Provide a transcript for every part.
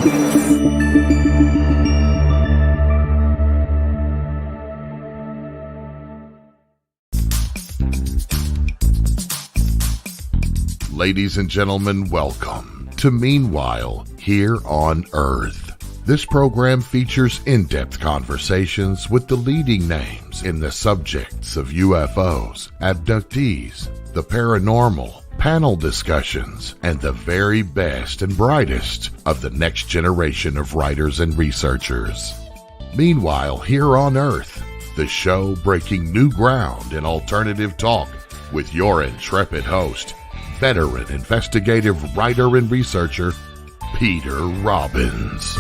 Ladies and gentlemen, welcome to Meanwhile Here on Earth. This program features in-depth conversations with the leading names in the subjects of UFOs, abductees, the paranormal, panel discussions, and the very best and brightest of the next generation of writers and researchers. Meanwhile Here on Earth, the show breaking new ground in alternative talk with your intrepid host, veteran investigative writer and researcher, Peter Robbins.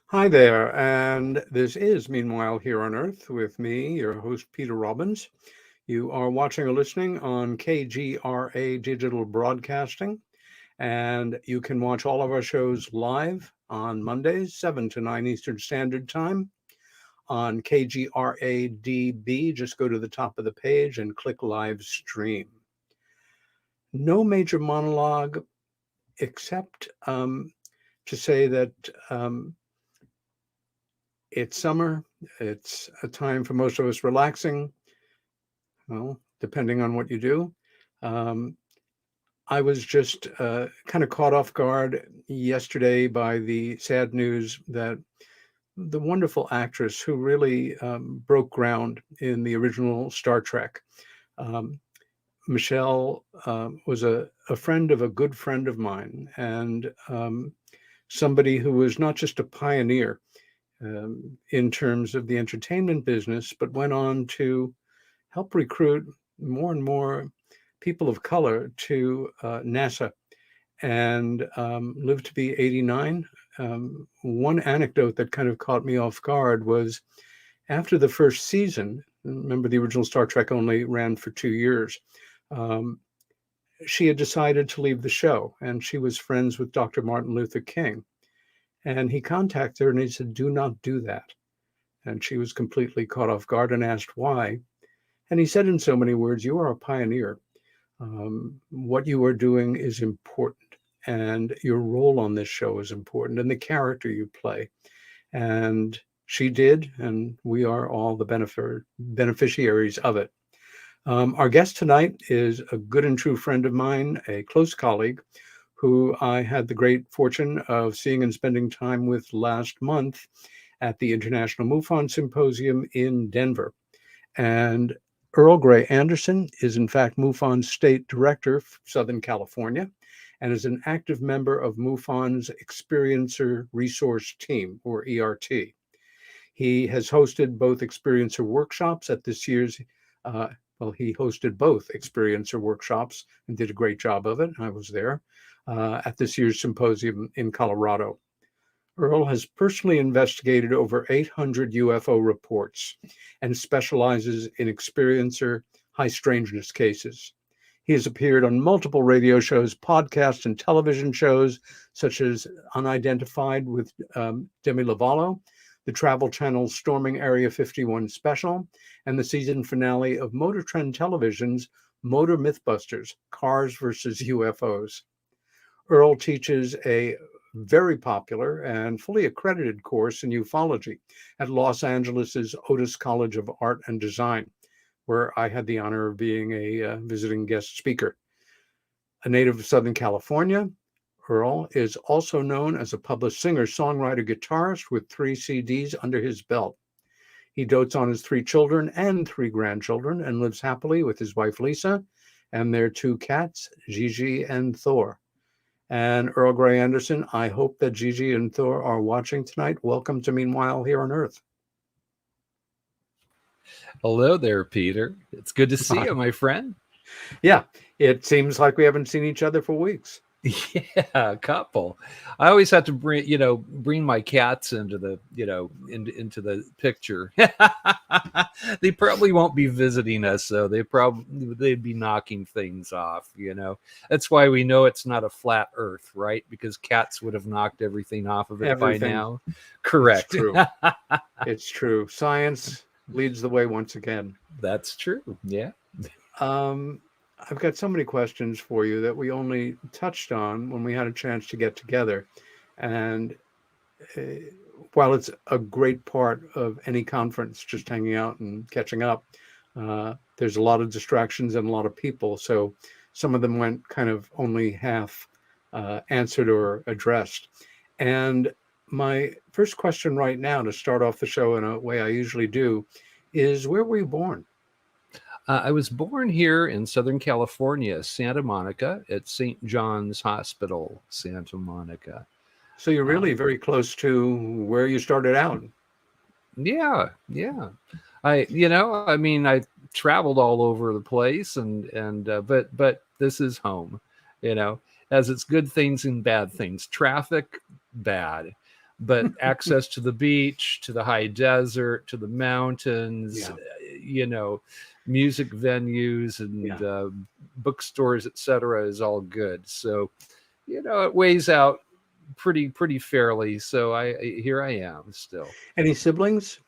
Hi there, and this is Meanwhile Here on Earth with me, your host, Peter Robbins. You are watching or listening on KGRA Digital Broadcasting, and you can watch all of our shows live on Mondays, 7 to 9 Eastern Standard Time on KGRA-DB. Just go to the top of the page and click Live Stream. No major monologue, except to say that it's summer. It's a time for most of us relaxing, well, depending on what you do. I was just kind of caught off guard yesterday by the sad news that the wonderful actress who really broke ground in the original Star Trek, Michelle, was a friend of a good friend of mine, and somebody who was not just a pioneer in terms of the entertainment business, but went on to help recruit more and more people of color to NASA, and lived to be 89. One anecdote that kind of caught me off guard was after the first season, remember the original Star Trek only ran for 2 years, she had decided to leave the show, and she was friends with Dr. Martin Luther King. And he contacted her and he said, "Do not do that." And she was completely caught off guard and asked why. And he said in so many words, "You are a pioneer. What you are doing is important, and your role on this show is important, and the character you play." And she did, and we are all the beneficiaries of it. Our guest tonight is a good and true friend of mine, a close colleague, who I had the great fortune of seeing and spending time with last month at the International MUFON Symposium in Denver. And Earl Grey Anderson is, in fact, MUFON's State Director for Southern California and is an active member of MUFON's Experiencer Resource Team, or ERT. He has hosted both Experiencer workshops at this year's, he hosted both Experiencer workshops and did a great job of it. I was there. At this year's symposium in Colorado. Earl has personally investigated over 800 UFO reports and specializes in experiencer high strangeness cases. He has appeared on multiple radio shows, podcasts, and television shows, such as Unidentified with Demi Lovato, the Travel Channel's Storming Area 51 special, and the season finale of Motor Trend Television's Motor Mythbusters Cars versus UFOs. Earl teaches a very popular and fully accredited course in ufology at Los Angeles' Otis College of Art and Design, where I had the honor of being a visiting guest speaker. A native of Southern California, Earl is also known as a published singer, songwriter, guitarist with 3 CDs under his belt. He dotes on his 3 children and 3 grandchildren and lives happily with his wife, Lisa, and their 2 cats, Gigi and Thor. And Earl Grey Anderson, I hope that Gigi and Thor are watching tonight. Welcome to Meanwhile Here on Earth. Hello there, Peter. It's good to see you, my friend. Yeah, it seems like we haven't seen each other for weeks. Yeah, a couple. I always have to bring my cats into the, into the picture. They probably won't be visiting us, so they'd be knocking things off, That's why we know it's not a flat earth, right? Because cats would have knocked everything off of it by now. Correct. True. It's true. Science leads the way once again. That's true. Yeah. Um, I've got so many questions for you that we only touched on when we had a chance to get together. And uh, while it's a great part of any conference, just hanging out and catching up, there's a lot of distractions and a lot of people. So some of them went kind of only half answered or addressed. And my first question right now, to start off the show in a way I usually do, is where were you born? I was born here in Southern California, Santa Monica, at St. John's Hospital, Santa Monica. So you're really very close to where you started out. Yeah, yeah. I mean, I traveled all over the place, but this is home. Has its good things and bad things. Traffic, bad, but access to the beach, to the high desert, to the mountains, music venues and bookstores, etc., is all good. So, it weighs out pretty fairly. So here I am still. Any siblings?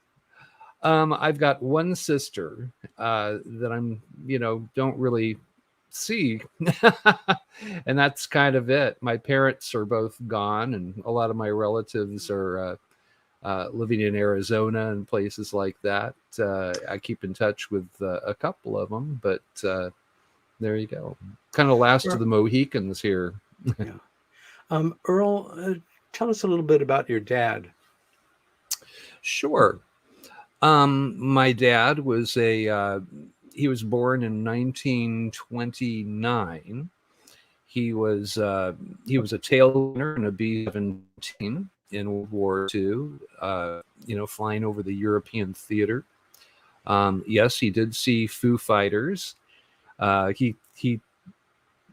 I've got one sister that I'm, don't really see. And that's kind of it. My parents are both gone, and a lot of my relatives are living in Arizona and places like that. I keep in touch with a couple of them, but there you go. Kind of last of the Mohicans here. Yeah. Earl, tell us a little bit about your dad. Sure. My dad was he was born in 1929. He was a tailor in a B-17 in World War II, flying over the European theater. Yes, he did see Foo Fighters. He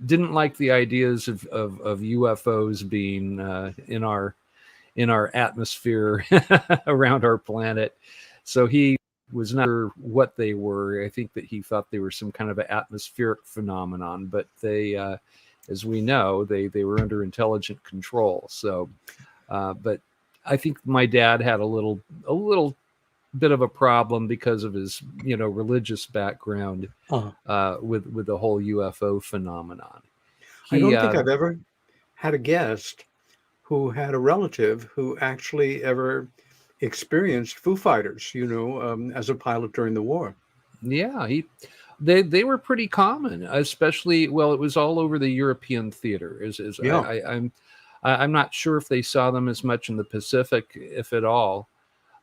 didn't like the ideas of UFOs being in our atmosphere around our planet. So he was not sure what they were. I think that he thought they were some kind of an atmospheric phenomenon, but they, as we know, they were under intelligent control. So, but I think my dad had a little bit of a problem because of his, religious background with the whole UFO phenomenon. I don't think I've ever had a guest who had a relative who actually ever experienced Foo Fighters, as a pilot during the war. Yeah, they were pretty common, especially, it was all over the European theater. I'm not sure if they saw them as much in the Pacific, if at all.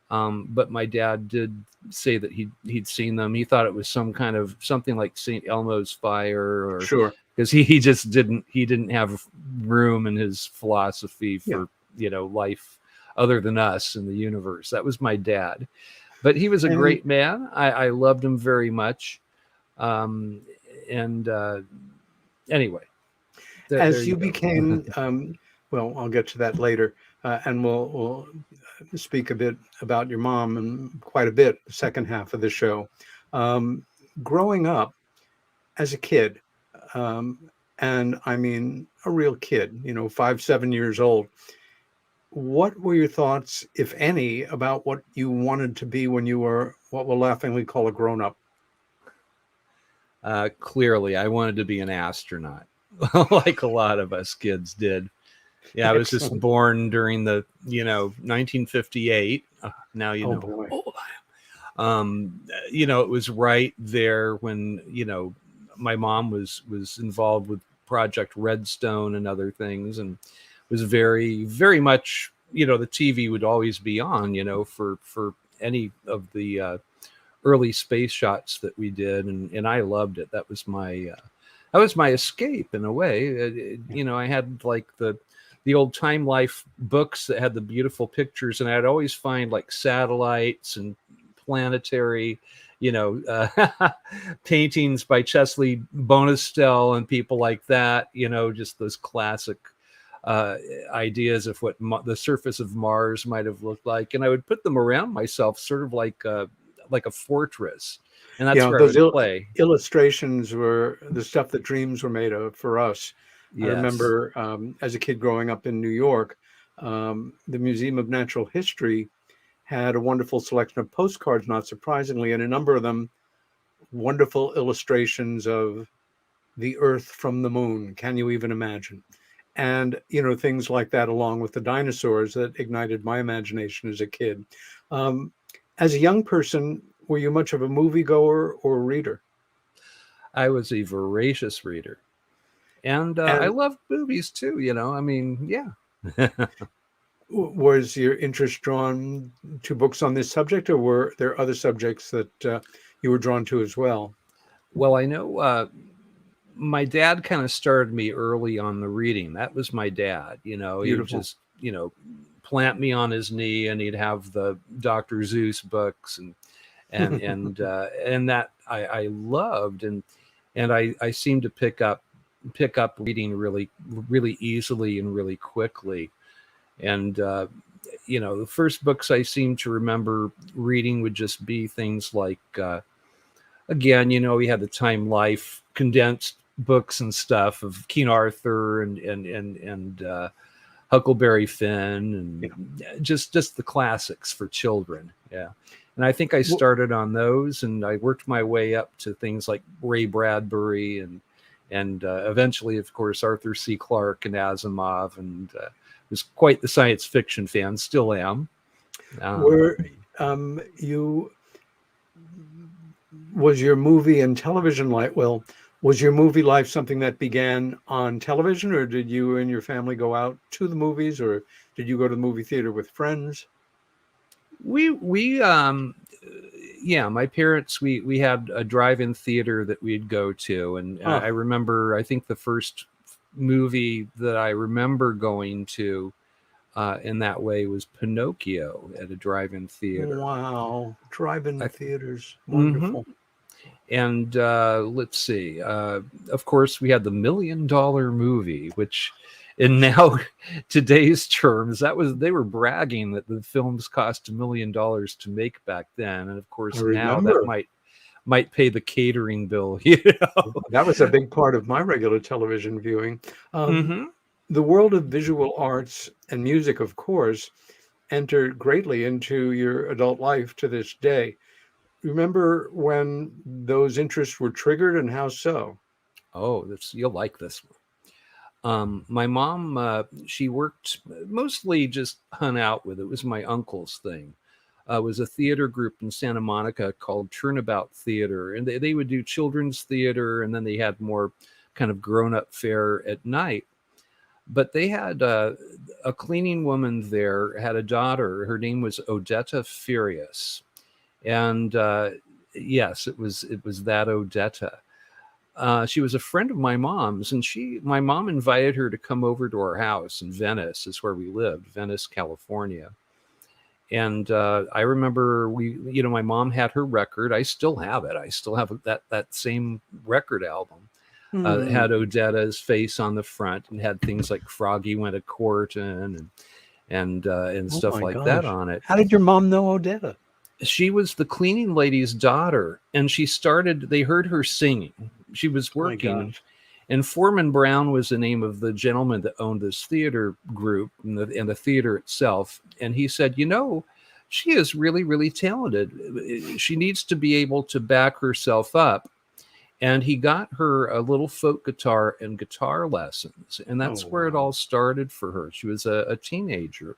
But my dad did say that he'd seen them. He thought it was something like St. Elmo's fire, or sure, because he just didn't have room in his philosophy for life other than us in the universe. That was my dad, but he was a great man. I loved him very much. Anyway, as you became, I'll get to that later, and we'll speak a bit about your mom and quite a bit the second half of the show. Growing up as a kid, and I mean a real kid, 5-7 years old, what were your thoughts, if any, about what you wanted to be when you were what we'll laughingly call a grown-up? Clearly, I wanted to be an astronaut, like a lot of us kids did. Yeah, I was just born during the 1958. Now you know how old I am. It was right there when my mom was involved with Project Redstone and other things, and was very, very much, the TV would always be on, for any of the early space shots that we did. And I loved it. That was my escape in a way. I had like the old Time Life books that had the beautiful pictures, and I'd always find like satellites and planetary, paintings by Chesley Bonestell and people like that, just those classic ideas of what the surface of Mars might have looked like, and I would put them around myself, sort of like a fortress, and that's where those I would play. Illustrations were the stuff that dreams were made of for us. Yes. I remember as a kid growing up in New York, the Museum of Natural History had a wonderful selection of postcards, not surprisingly, and a number of them wonderful illustrations of the Earth from the moon. Can you even imagine? And, things like that, along with the dinosaurs, that ignited my imagination as a kid. As a young person, were you much of a moviegoer or reader? I was a voracious reader. And I love movies too, I mean, yeah. Was your interest drawn to books on this subject, or were there other subjects that you were drawn to as well? Well, I know my dad kind of started me early on the reading. That was my dad, he would just, plant me on his knee, and he'd have the Dr. Seuss books and that I loved, and I seemed to pick up reading really, really easily and really quickly. And the first books I seem to remember reading would just be things like again, we had the Time Life condensed books and stuff of King Arthur and Huckleberry Finn, and just the classics for children. Yeah. And I think I started on those, and I worked my way up to things like Ray Bradbury and eventually, of course, Arthur C. Clarke and Asimov, and was quite the science fiction fan, still am. Was your movie and television life, was your movie life something that began on television, or did you and your family go out to the movies, or did you go to the movie theater with friends? My parents, we had a drive-in theater that we'd go to. And I remember, I think the first movie that I remember going to in that way was Pinocchio at a drive-in theater. Wow. Drive-in theaters. Wonderful. Mm-hmm. And let's see. Of course, we had the $1 Million Movie, which in now today's terms, they were bragging that the films cost $1 million to make back then. And of course, now that might pay the catering bill. That was a big part of my regular television viewing. The world of visual arts and music, of course, entered greatly into your adult life to this day. Remember when those interests were triggered, and how so? Oh, you'll like this one. My mom, she worked mostly just hung out with it. It was my uncle's thing. It was a theater group in Santa Monica called Turnabout Theater, and they would do children's theater, and then they had more kind of grown-up fare at night. But they had a cleaning woman there, had a daughter. Her name was Odetta Furious. And yes, it was that Odetta. She was a friend of my mom's, and my mom invited her to come over to our house in Venice, is where we lived, Venice, California. And I remember my mom had her record. I still have it. I still have that same record album. It had Odetta's face on the front, and had things like Froggy Went a Courtin' and stuff like that on it. How did your mom know Odetta? She was the cleaning lady's daughter, and they heard her singing. She was working, and Foreman Brown was the name of the gentleman that owned this theater group and the theater itself. And he said, she is really, really talented. She needs to be able to back herself up. And he got her a little folk guitar and guitar lessons. And that's where it all started for her. She was a teenager.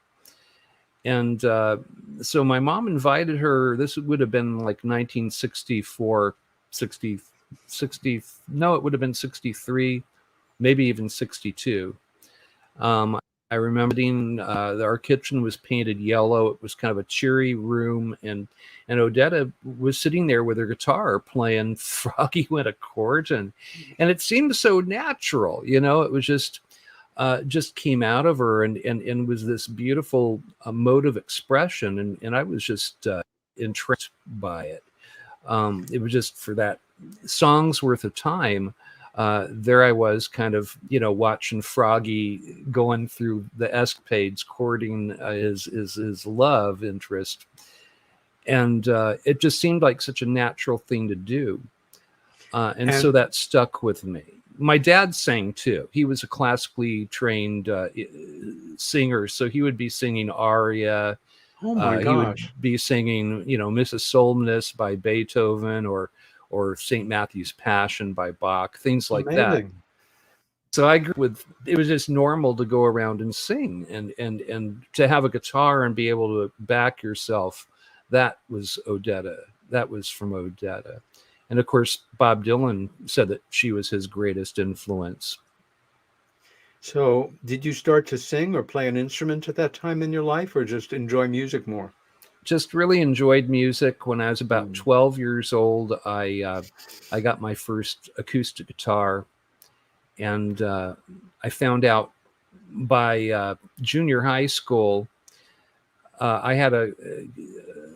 And so my mom invited her. This would have been like 1964, it would have been 63, maybe even 62. I remember our kitchen was painted yellow. It was kind of a cheery room. And Odetta was sitting there with her guitar playing Froggy Went a Courtin'. And it seemed so natural, it was just came out of her and was this beautiful mode of expression. And I was just entranced by it. It was just for that song's worth of time. There I was kind of, watching Froggy going through the escapades, courting his love interest. And it just seemed like such a natural thing to do. And so that stuck with me. My dad sang too. He was a classically trained singer, so he would be singing aria Oh my He would gosh. be singing, Mrs. Solness by Beethoven, or St. Matthew's Passion by Bach, things like that. Amazing. So I grew with, it was just normal to go around and sing, and to have a guitar and be able to back yourself. That was Odetta. That was from Odetta. And of course, Bob Dylan said that she was his greatest influence. So, did you start to sing or play an instrument at that time in your life, or just enjoy music more? Just really enjoyed music. When I was about 12 years old, I got my first acoustic guitar, and I found out by junior high school, I had a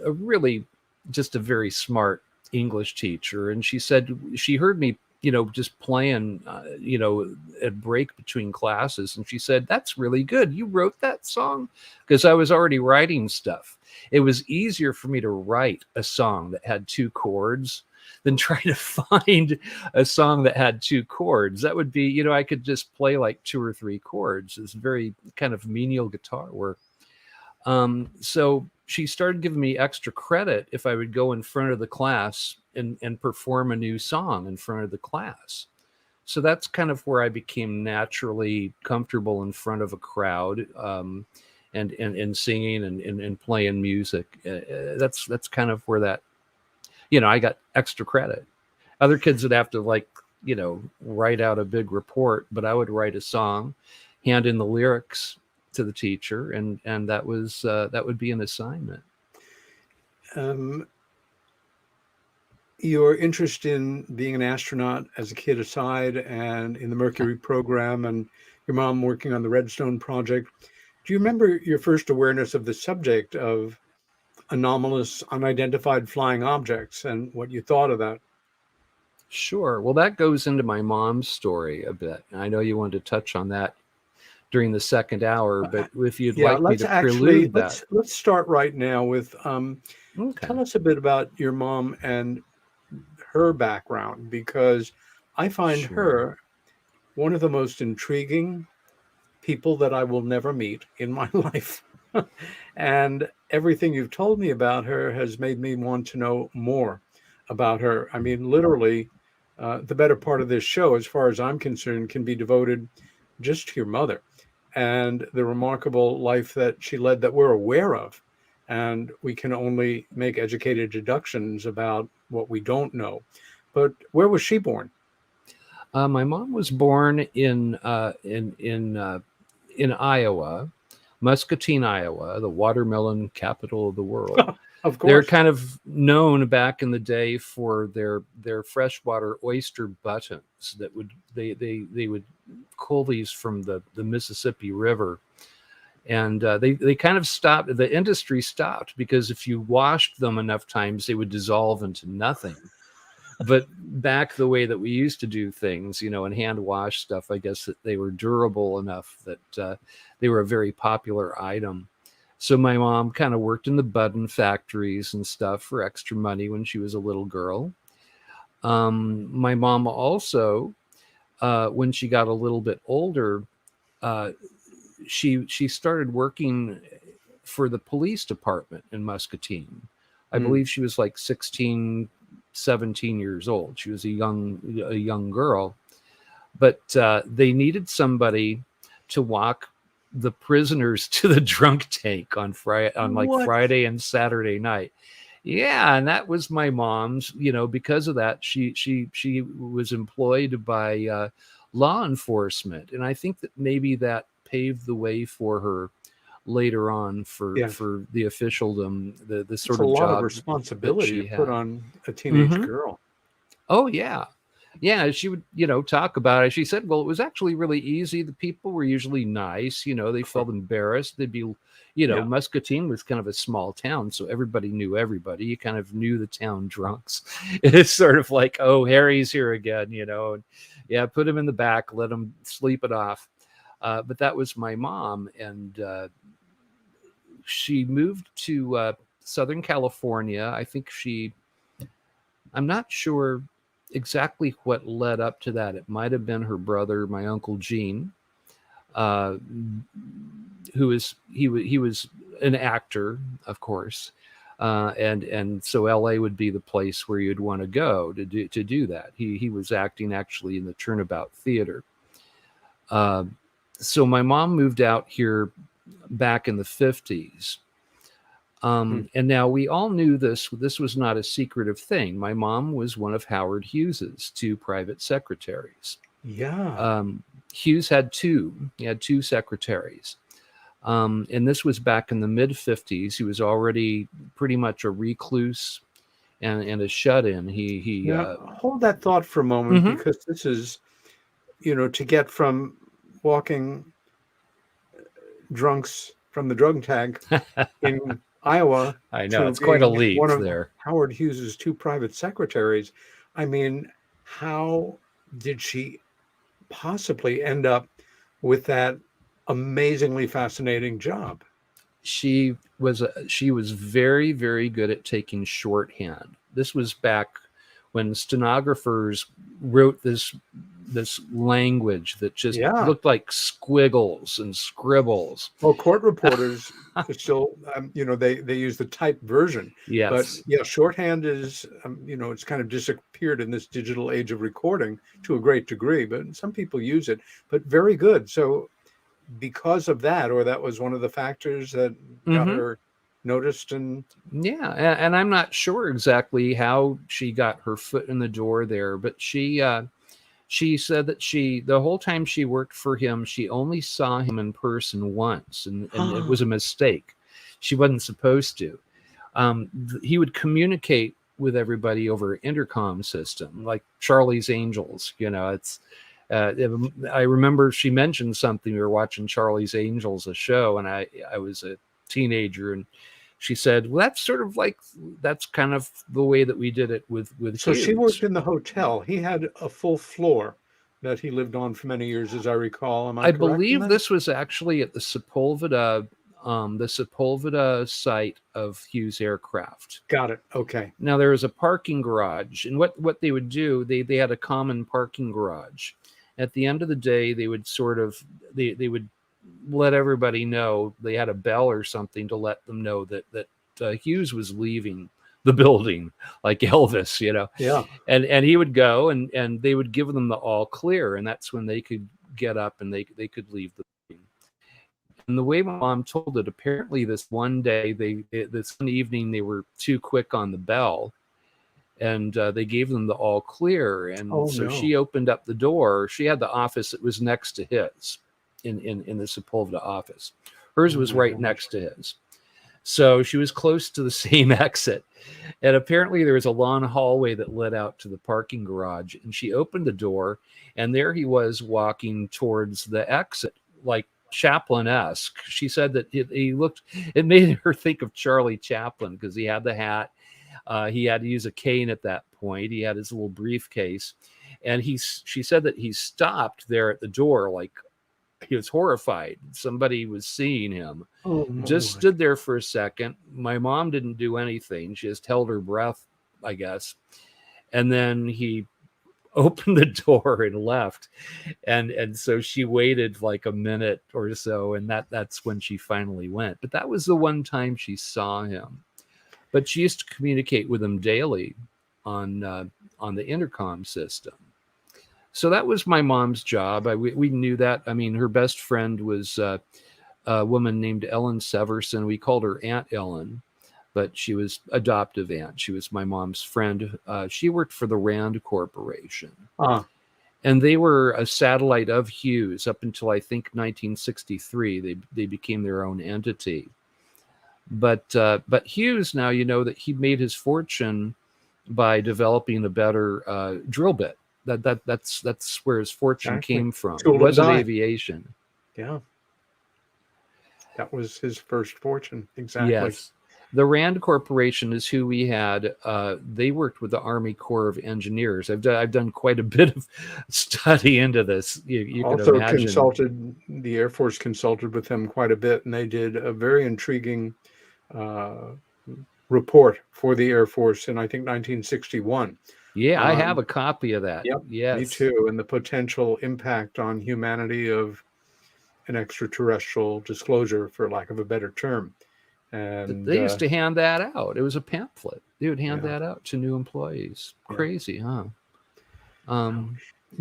really just a very smart English teacher, and she said she heard me, just playing, at break between classes, and she said, "That's really good. You wrote that song?" Because I was already writing stuff. It was easier for me to write a song that had two chords than try to find a song that had two chords. That would be, I could just play like two or three chords. It's very kind of menial guitar work. So she started giving me extra credit if I would go in front of the class and perform a new song in front of the class. So that's kind of where I became naturally comfortable in front of a crowd, and singing and playing music. That's kind of where that, I got extra credit. Other kids would have to write out a big report, but I would write a song, hand in the lyrics to the teacher, and that would be an assignment. Your interest in being an astronaut as a kid aside, and in the Mercury program, and your mom working on the Redstone project, do you remember your first awareness of the subject of anomalous, unidentified flying objects and what you thought of that? Sure. Well, that goes into my mom's story a bit. I know you wanted to touch on that during the second hour, but if you'd Yeah, like me to prelude that. let's start right now with Okay. tell us a bit about your mom and her background, because I find Sure. her one of the most intriguing people that I will never meet in my life. And everything you've told me about her has made me want to know more about her. I mean, literally, the better part of this show, as far as I'm concerned, can be devoted just to your mother and the remarkable life that she led that we're aware of. And we can only make educated deductions about what we don't know. But where was she born? My mom was born in Iowa, Muscatine, Iowa, the watermelon capital of the world. Of They're course. kind of known back in the day for their freshwater oyster buttons that they would cull these from the Mississippi River. And they kind of stopped, the industry stopped, because if you washed them enough times, they would dissolve into nothing. But back the way that we used to do things, and hand wash stuff, I guess that they were durable enough that they were a very popular item. So my mom kind of worked in the button factories and stuff for extra money when she was a little girl. My mom also, when she got a little bit older, she started working for the police department in Muscatine. I believe she was like 16, 17 years old. She was a young girl, but they needed somebody to walk the prisoners to the drunk tank on Friday and Saturday night. Yeah, and that was my mom's. Because of that, she was employed by law enforcement, and I think that maybe that paved the way for her later on for the officialdom, the sort It's a of lot of job that responsibility she to put had. on a teenage Mhm. girl. Oh yeah. Yeah, she would, talk about it. She said, well, it was actually really easy. The people were usually nice, they felt embarrassed. They'd be, Yeah. Muscatine was kind of a small town, so everybody knew everybody. You kind of knew the town drunks. It's sort of like, oh, Harry's here again, and yeah, put him in the back, let him sleep it off. But that was my mom, and she moved to Southern California. I think I'm not sure exactly what led up to that. It might have been her brother, my Uncle Gene. uh, he was an actor, of course, and so LA would be the place where you'd want to go to do that. He was acting actually in the Turnabout Theater. So my mom moved out here back in the 50s. And now we all knew this. This was not a secretive thing. My mom was one of Howard Hughes's 2 private secretaries. Yeah. Hughes had 2. He had 2 secretaries. And this was back in the mid-50s. He was already pretty much a recluse and a shut-in. Hold that thought for a moment, because this is, to get from walking drunks from the drug tag in Iowa. I know, it's quite a leap one of there. Howard Hughes's 2 private secretaries. I mean, how did she possibly end up with that amazingly fascinating job? She was very, very good at taking shorthand. This was back when stenographers wrote this language that just looked like squiggles and scribbles. Well, court reporters still, they use the typed version. Yes. But yeah, shorthand is, it's kind of disappeared in this digital age of recording to a great degree, but some people use it, but very good. So because of that, or that was one of the factors that got her noticed. And and I'm not sure exactly how she got her foot in the door there, but she said that the whole time she worked for him, she only saw him in person once, and it was a mistake. She wasn't supposed to. He would communicate with everybody over an intercom system, like Charlie's Angels. It's. I remember she mentioned something. We were watching Charlie's Angels, a show, and I was a teenager, and she said, "Well, that's kind of the way that we did it with." So Hughes. she worked in the hotel. He had a full floor that he lived on for many years, as I recall. Am I correct believe in that? this was actually at the Sepulveda site of Hughes Aircraft. Got it. Okay. Now there was a parking garage, and what they would do, they had a common parking garage. At the end of the day, they would they would let everybody know. They had a bell or something to let them know that Hughes was leaving the building, like Elvis, Yeah. And he would go, and they would give them the all clear, and that's when they could get up and they could leave the building. And the way my mom told it, apparently this one day, this one evening, they were too quick on the bell, and they gave them the all clear. And she opened up the door. She had the office that was next to his in the Sepulveda office. Hers was right next to his. So she was close to the same exit. And apparently there was a long hallway that led out to the parking garage. And she opened the door, and there he was walking towards the exit, like Chaplin-esque. She said that it made her think of Charlie Chaplin, because he had the hat. He had to use a cane at that point. He had his little briefcase, and she said that he stopped there at the door, like he was horrified. Somebody was seeing him. Just stood there for a second. My mom didn't do anything. She just held her breath, I guess. And then he opened the door and left. And so she waited like a minute or so, and that's when she finally went. But that was the one time she saw him. But she used to communicate with him daily on the intercom system. So that was my mom's job. We knew that. I mean, her best friend was a woman named Ellen Severson. We called her Aunt Ellen, but she was adoptive aunt. She was my mom's friend. She worked for the Rand Corporation. And they were a satellite of Hughes up until, I think, 1963. They became their own entity. But Hughes, now you know that he made his fortune by developing a better drill bit. That's where his fortune came from. It wasn't aviation. Yeah, that was his first fortune. Exactly. Yes. The Rand Corporation is who we had. They worked with the Army Corps of Engineers. I've done quite a bit of study into this. You also can imagine. Consulted, the Air Force consulted with them quite a bit, and they did a very intriguing report for the Air Force in, I think, 1961. Yeah, I have a copy of that. Yep, yes. Me too. And the potential impact on humanity of an extraterrestrial disclosure, for lack of a better term. And they used to hand that out. It was a pamphlet. They would hand Yeah. that out to new employees. Yeah. Crazy, huh?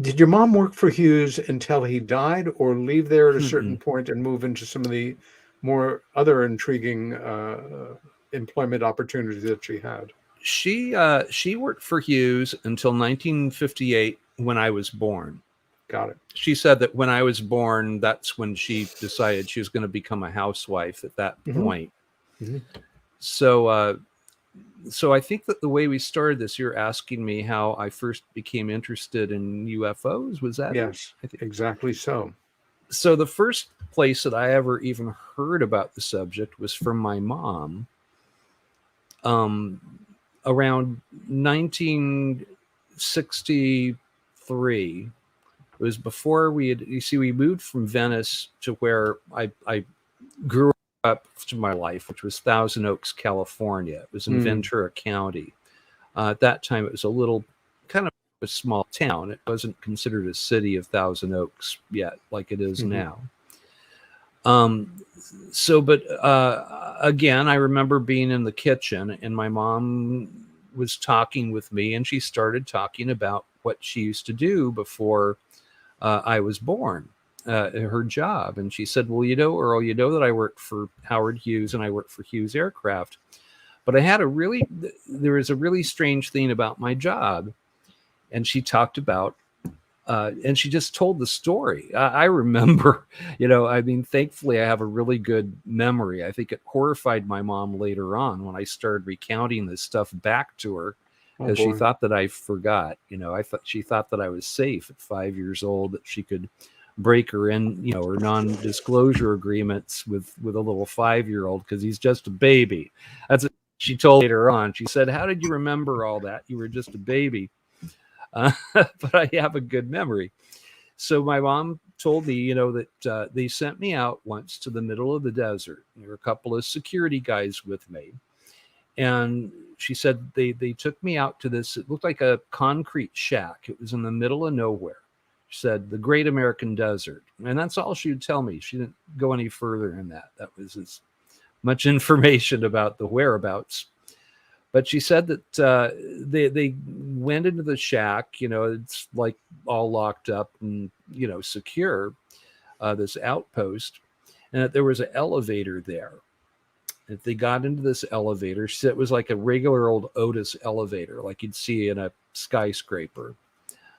Did your mom work for Hughes until he died, or leave there at a certain Mm-mm. point and move into some of the more other intriguing employment opportunities that she had? She worked for Hughes until 1958 when I was born. Got it. She said that when I was born, that's when she decided she was going to become a housewife at that point. Mm-hmm. So I think that the way we started this, you're asking me how I first became interested in UFOs. Was that? Yes, exactly so. So the first place that I ever even heard about the subject was from my mom. Around 1963. It was before we moved from Venice to where I grew up to my life, which was Thousand Oaks, California. It was in Ventura County. At that time, it was a little kind of a small town. It wasn't considered a city of Thousand Oaks yet, like it is now. Again, I remember being in the kitchen and my mom was talking with me, and she started talking about what she used to do before I was born, her job. And she said, well, Earl, that I worked for Howard Hughes and I worked for Hughes Aircraft, but there was a really strange thing about my job. And she talked about, and she just told the story. I remember, thankfully I have a really good memory. I think it horrified my mom later on when I started recounting this stuff back to her, because she thought that I forgot. She thought that I was safe at 5 years old, that she could break her her non-disclosure agreements with a little 5-year-old because he's just a baby. That's what she told later on. She said, how did you remember all that? You were just a baby. But I have a good memory. So my mom told me, that they sent me out once to the middle of the desert. There were a couple of security guys with me. And she said they took me out to this, it looked like a concrete shack. It was in the middle of nowhere. She said, the Great American Desert. And that's all she would tell me. She didn't go any further than that. That was as much information about the whereabouts. But she said that they went into the shack, it's like all locked up and, secure, this outpost, and that there was an elevator there. If they got into this elevator, she said it was like a regular old Otis elevator, like you'd see in a skyscraper.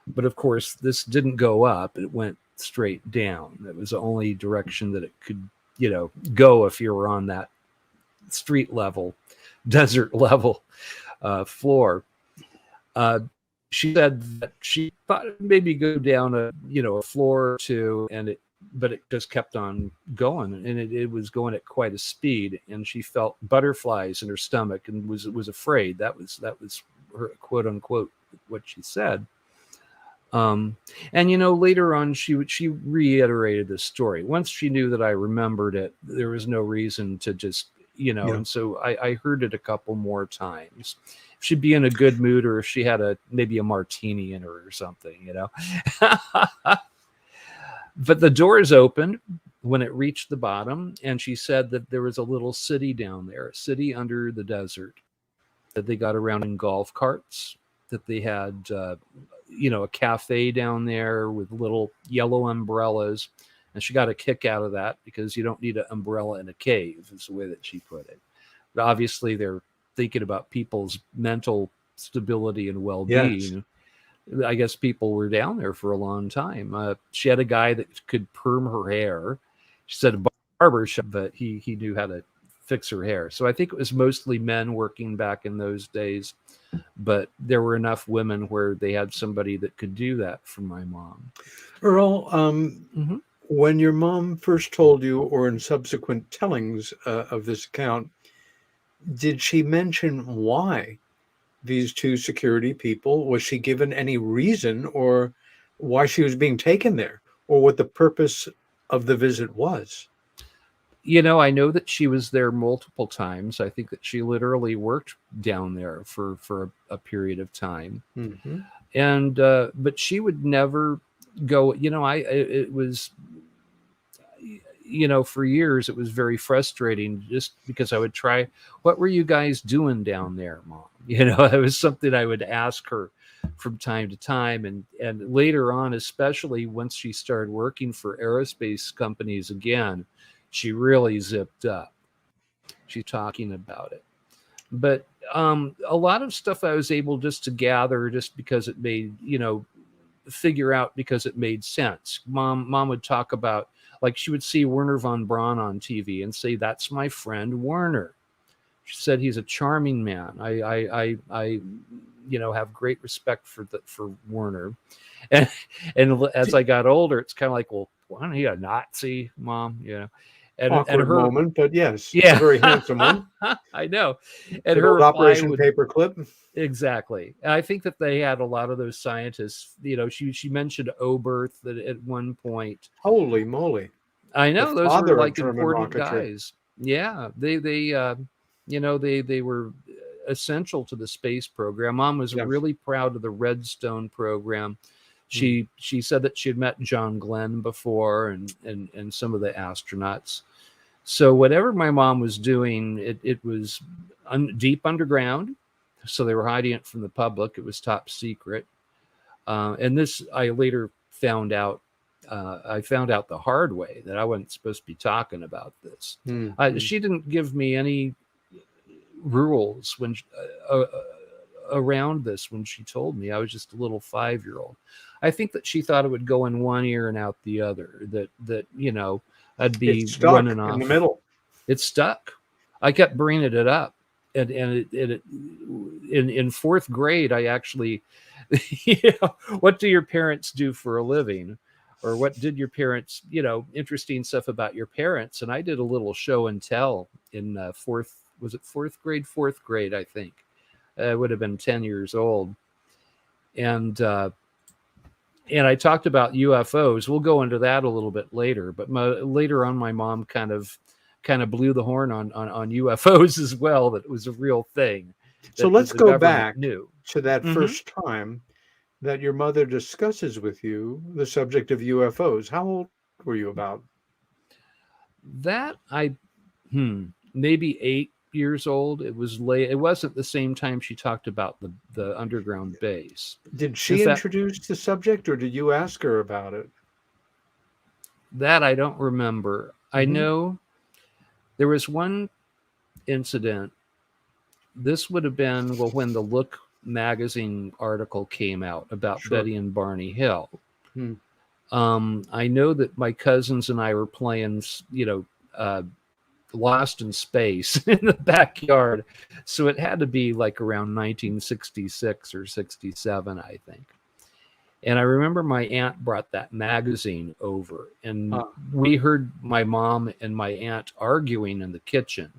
But of course, this didn't go up. It went straight down. It was the only direction that it could, go if you were on that street level, desert level floor. She said that she thought it maybe go down a floor or two, but it just kept on going, and it was going at quite a speed, and she felt butterflies in her stomach and was afraid. That was her quote unquote what she said. And later on she reiterated the story. Once she knew that I remembered it, there was no reason to just and so I heard it a couple more times. If she'd be in a good mood, or if she had maybe a martini in her or something, But the doors opened when it reached the bottom, and she said that there was a little city down there, a city under the desert, that they got around in golf carts, that they had, a cafe down there with little yellow umbrellas. And she got a kick out of that because you don't need an umbrella in a cave, is the way that she put it. But obviously, they're thinking about people's mental stability and well-being. Yes. I guess people were down there for a long time. She had a guy that could perm her hair. She said a barber shop, but he knew how to fix her hair. So I think it was mostly men working back in those days, but there were enough women where they had somebody that could do that for my mom. Earl, when your mom first told you, or in subsequent tellings of this account, did she mention why these two security people? Was she given any reason, or why she was being taken there, or what the purpose of the visit was? I know that she was there multiple times. I think that she literally worked down there for a period of time. Mm-hmm. And but she would never go. for years it was very frustrating, just because I would try, what were you guys doing down there, Mom? It was something I would ask her from time to time. And later on, especially once she started working for aerospace companies again, she really zipped up. She's talking about it. But a lot of stuff I was able just to gather just because it made, figure out because it made sense. Mom would talk about, like, she would see Werner von Braun on TV and say, "That's my friend Werner." She said he's a charming man. I have great respect for Werner. And as I got older, it's kind of like, well, wasn't he a Nazi, Mom? And Awkward her moment, but yes, yeah, a very handsome one. I know. And Good her old reply Operation would, Paperclip. exactly. And I think that they had a lot of those scientists. She mentioned Oberth at one point. Holy moly! I know, The those father were of like German important rocketry. guys. Yeah, they were essential to the space program. Mom was Yes. really proud of the Redstone program. She said that she had met John Glenn before and some of the astronauts. So whatever my mom was doing, it was deep underground. So they were hiding it from the public. It was top secret. And this, I later found out. I found out the hard way that I wasn't supposed to be talking about this. She didn't give me any rules when around this when she told me. I was just a little 5-year-old. I think that she thought it would go in one ear and out the other. That I'd be running off in the middle. It stuck. I kept bringing it up, and in fourth grade, I actually, what do your parents do for a living, or what did your parents, interesting stuff about your parents, and I did a little show and tell in fourth grade, I think. I would have been 10 years old, and I talked about UFOs. We'll go into that a little bit later, but later on, my mom kind of blew the horn on UFOs as well, that it was a real thing. So let's go back to that first time that your mother discusses with you the subject of UFOs. How old were you about? That maybe 8 years old. It was late. It wasn't the same time she talked about the underground base. Did she introduce the subject, or did you ask her about it? That I don't remember. I know there was one incident. This would have been when the Look magazine article came out about Betty and Barney Hill. I know that my cousins and I were playing, Lost in Space in the backyard. So it had to be like around 1966 or 67, I think. And I remember my aunt brought that magazine over, and we heard my mom and my aunt arguing in the kitchen.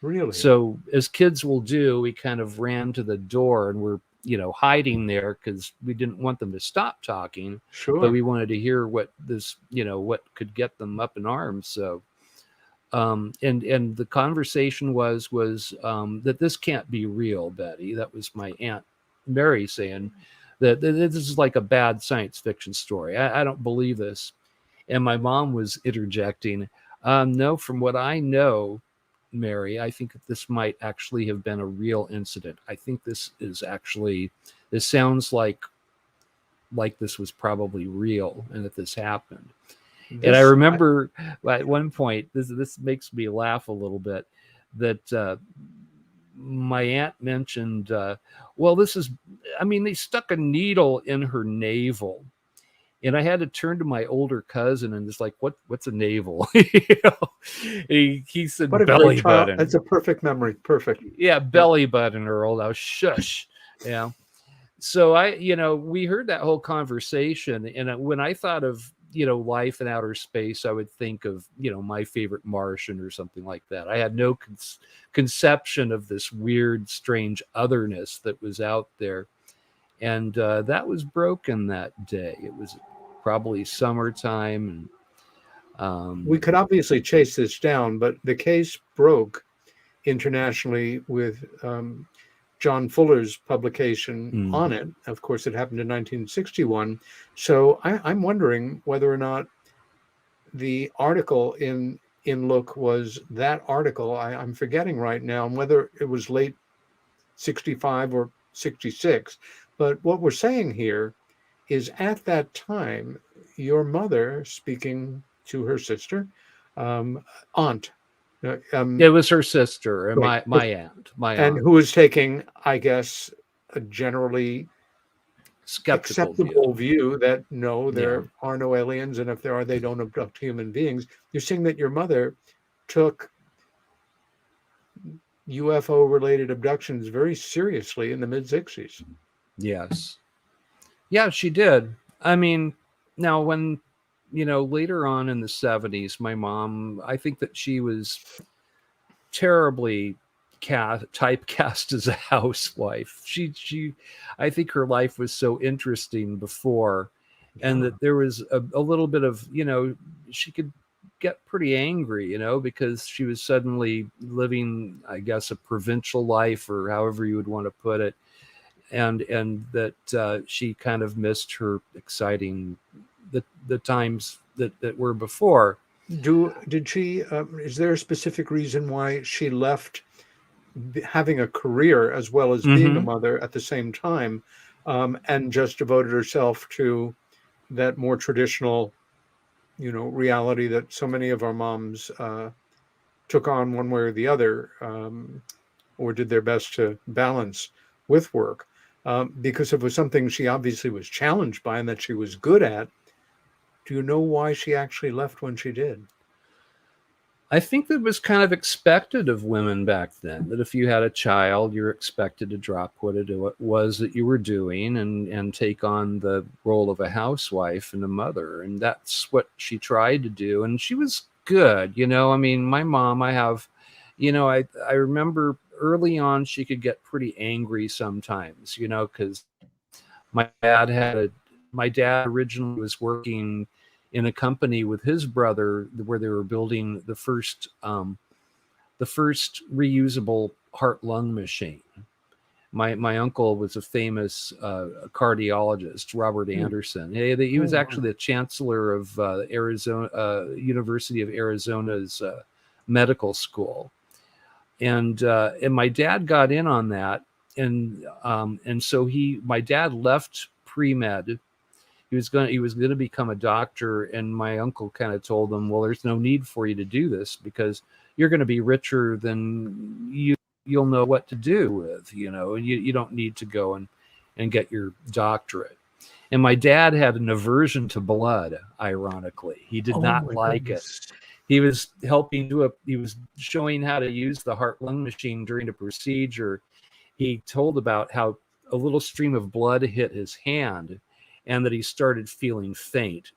Really? So as kids will do, we kind of ran to the door and we're, hiding there because we didn't want them to stop talking. Sure. But we wanted to hear what this, what could get them up in arms. So, and the conversation was that this can't be real, Betty. That was my Aunt Mary saying that this is like a bad science fiction story. I don't believe this. And my mom was interjecting, no, from what I know, Mary, I think that this might actually have been a real incident. I think this sounds like this was probably real and that this happened. And I remember at one point, this makes me laugh a little bit, that my aunt mentioned, they stuck a needle in her navel. And I had to turn to my older cousin and just like, what's a navel? He said belly button. That's a perfect memory. Perfect. Yeah, belly button, Earl. Now shush. Yeah. So we heard that whole conversation, and when I thought of life in outer space, I would think of My Favorite Martian or something like that. I had no conception of this weird, strange otherness that was out there, and that was broken that day. It was probably summertime, and we could obviously chase this down, but the case broke internationally with John Fuller's publication on it. Of course, it happened in 1961. So I'm wondering whether or not the article in Look was that article. I'm forgetting right now whether it was late 65 or 66. But what we're saying here is at that time, your mother speaking to her sister, aunt, It was her sister and right, my aunt, and who was taking, I guess, a generally skeptical acceptable view. view that no, Yeah. there are no aliens, and if there are, they don't abduct human beings. You're saying that your mother took UFO related abductions very seriously in the mid 60s. Yes. Yeah, she did. I mean, now when later on in the 70s, my mom, I think that she was terribly typecast as a housewife. She I think her life was so interesting before, and Yeah. that there was a little bit of, she could get pretty angry, because she was suddenly living, I guess, a provincial life, or however you would want to put it, and that she kind of missed her exciting the times that were before. Did she? Is there a specific reason why she left having a career as well as being a Mm-hmm. mother at the same time, and just devoted herself to that more traditional, reality that so many of our moms took on one way or the other, or did their best to balance with work, because it was something she obviously was challenged by and that she was good at. Do you know why she actually left when she did? I think that was kind of expected of women back then, that if you had a child, you're expected to drop what it was that you were doing and take on the role of a housewife and a mother. And that's what she tried to do. And she was good. I mean, my mom, I remember early on, she could get pretty angry sometimes, because my dad originally was working in a company with his brother where they were building the first reusable heart-lung machine. My uncle was a famous cardiologist, Robert Anderson. He Oh, was wow. actually the chancellor of Arizona University of Arizona's medical school, and my dad got in on that, and so my dad left pre-med. He was going to become a doctor, and my uncle kind of told him, well, there's no need for you to do this because you're going to be richer than you'll know what to do with, and you don't need to go and get your doctorate. And my dad had an aversion to blood, ironically. He did Oh not my like it. goodness. He was he was showing how to use the heart-lung machine during a procedure. He told about how a little stream of blood hit his hand and that he started feeling faint.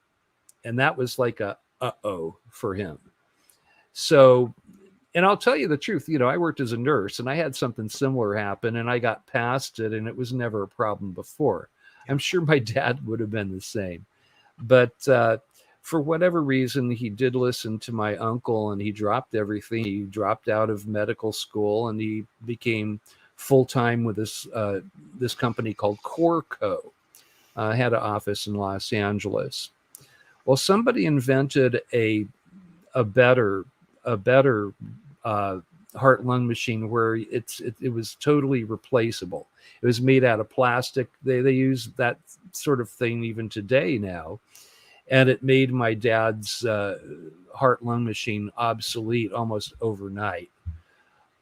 And that was like a uh-oh for him. So, and I'll tell you the truth, I worked as a nurse and I had something similar happen and I got past it and it was never a problem before. I'm sure my dad would have been the same. But for whatever reason, he did listen to my uncle and he dropped everything. He dropped out of medical school and he became full-time with this company called Corco. Had an office in Los Angeles. Well, somebody invented a better heart-lung machine where it was totally replaceable. It was made out of plastic. They use that sort of thing even today now, and it made my dad's heart-lung machine obsolete almost overnight.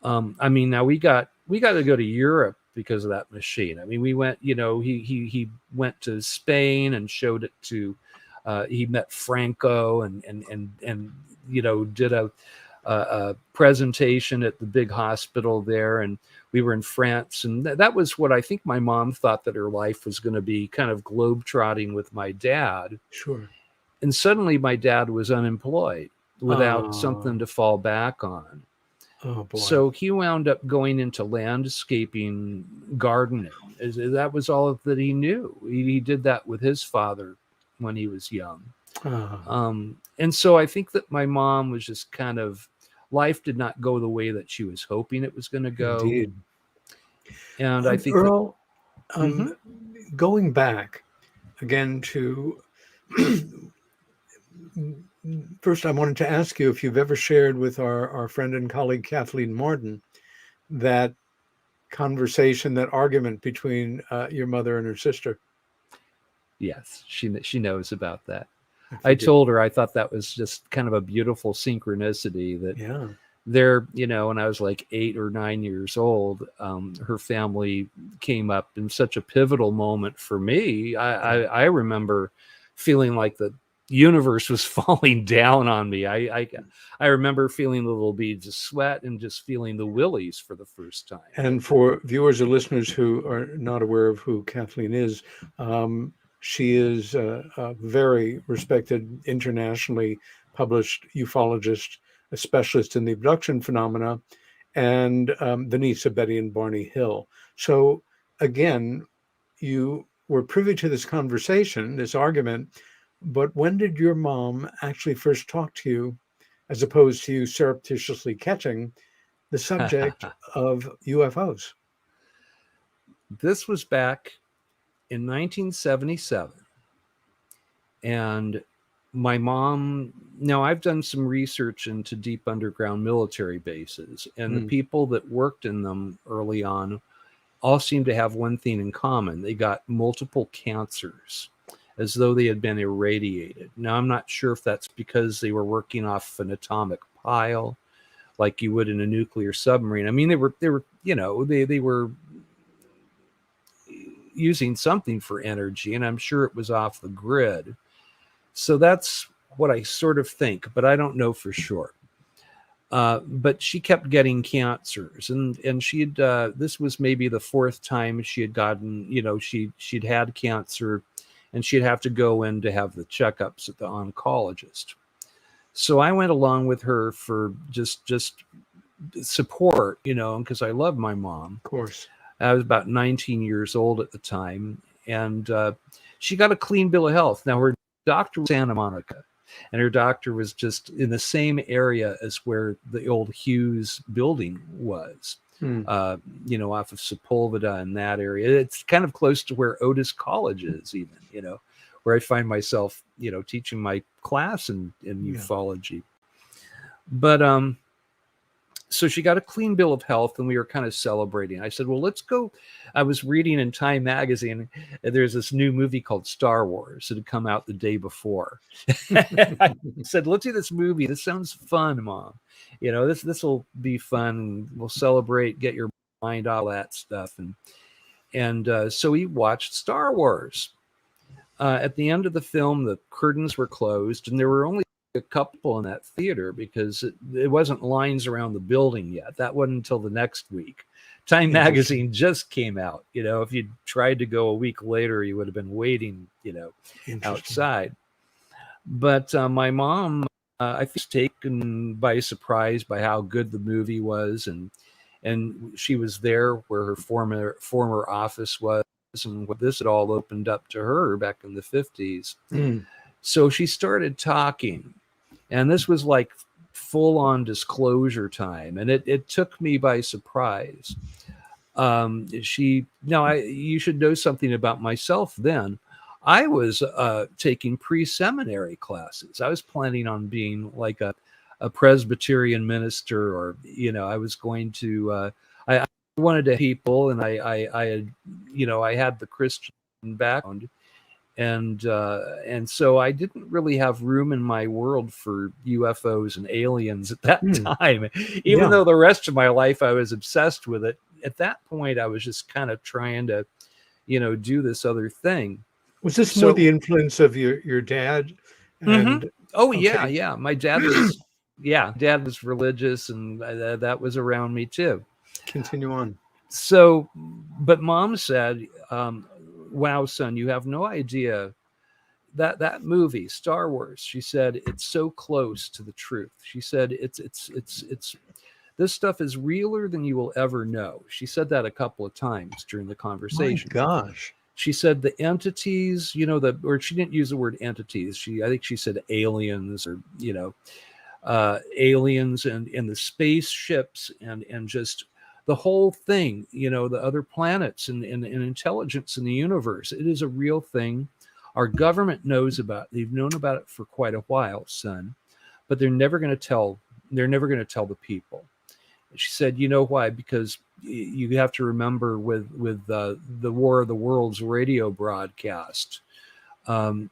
I mean, now we got to go to Europe because of that machine. I mean, we went, he went to Spain and showed it to, he met Franco and did a presentation at the big hospital there. And we were in France. And that was what I think my mom thought that her life was going to be, kind of globetrotting with my dad. Sure. And suddenly my dad was unemployed without something to fall back on. Oh boy. So he wound up going into landscaping, gardening. That was all that he knew. He did that with his father when he was young. And so I think that my mom was just kind of, life did not go the way that she was hoping it was going to go. Indeed. And I think Earl, that, going back again to first, I wanted to ask you if you've ever shared with our friend and colleague Kathleen Martin that conversation, that argument between your mother and her sister. Yes, she knows about that. I I figured. told her I thought that was just kind of a beautiful synchronicity that Yeah. there, when I was like 8 or 9 years old, her family came up in such a pivotal moment for me. I remember feeling like the universe was falling down on me. I remember feeling the little beads of sweat and just feeling the willies for the first time. And for viewers or listeners who are not aware of who Kathleen is, she is a very respected, internationally published ufologist, a specialist in the abduction phenomena, and the niece of Betty and Barney Hill. So again, you were privy to this conversation, this argument, but when did your mom actually first talk to you, as opposed to you surreptitiously catching the subject of UFOs? This was back in 1977. And my mom, now I've done some research into deep underground military bases, and the people that worked in them early on all seem to have one thing in common. They got multiple cancers, as though they had been irradiated. Now, I'm not sure if that's because they were working off an atomic pile, like you would in a nuclear submarine. I mean, they were using something for energy, and I'm sure it was off the grid. So that's what I sort of think, but I don't know for sure. But she kept getting cancers, and she'd this was maybe the fourth time she had gotten, she'd had cancer, and she'd have to go in to have the checkups at the oncologist. So I went along with her for just support, because I love my mom. Of course. I was about 19 years old at the time, and she got a clean bill of health. Now, her doctor was Santa Monica, and her doctor was just in the same area as where the old Hughes building was, off of Sepulveda in that area. It's kind of close to where Otis College is, even, where I find myself, teaching my class in ufology. But so she got a clean bill of health, and we were kind of celebrating. I said, well, let's go. I was reading in Time magazine, and there's this new movie called Star Wars that had come out the day before. I said, let's do this movie. This sounds fun, Mom. This will be fun. We'll celebrate, get your mind, all that stuff. And so we watched Star Wars. At the end of the film, the curtains were closed, and there were only a couple in that theater because it wasn't lines around the building yet. That wasn't until the next week. Time magazine just came out. If you'd tried to go a week later, you would have been waiting, outside. But my mom, I think, was taken by surprise by how good the movie was, and she was there where her former office was, and what this had all opened up to her back in the 50s. So she started talking, and this was like full-on disclosure time, and it took me by surprise. You should know something about myself then. I was taking pre-seminary classes. I was planning on being like a Presbyterian minister, or I was going to. I wanted to people, and I had I had the Christian background. And so I didn't really have room in my world for UFOs and aliens at that time, even though the rest of my life I was obsessed with it. At that point, I was just kind of trying to, do this other thing. Was this more the influence of your dad? And oh, okay. Yeah. My dad was, dad was religious, and that was around me too. Continue on. So, but Mom said, wow, son, you have no idea that movie, Star Wars, she said, it's so close to the truth. She said, it's this stuff is realer than you will ever know. She said that a couple of times during the conversation. My gosh. She said the entities, or she didn't use the word entities. I think she said aliens, or, aliens and the spaceships and just the whole thing, the other planets and intelligence in the universe. It is a real thing. Our government knows about it. They've known about it for quite a while, son, but they're never going to tell the people. She said, you know why? Because you have to remember with the War of the Worlds radio broadcast,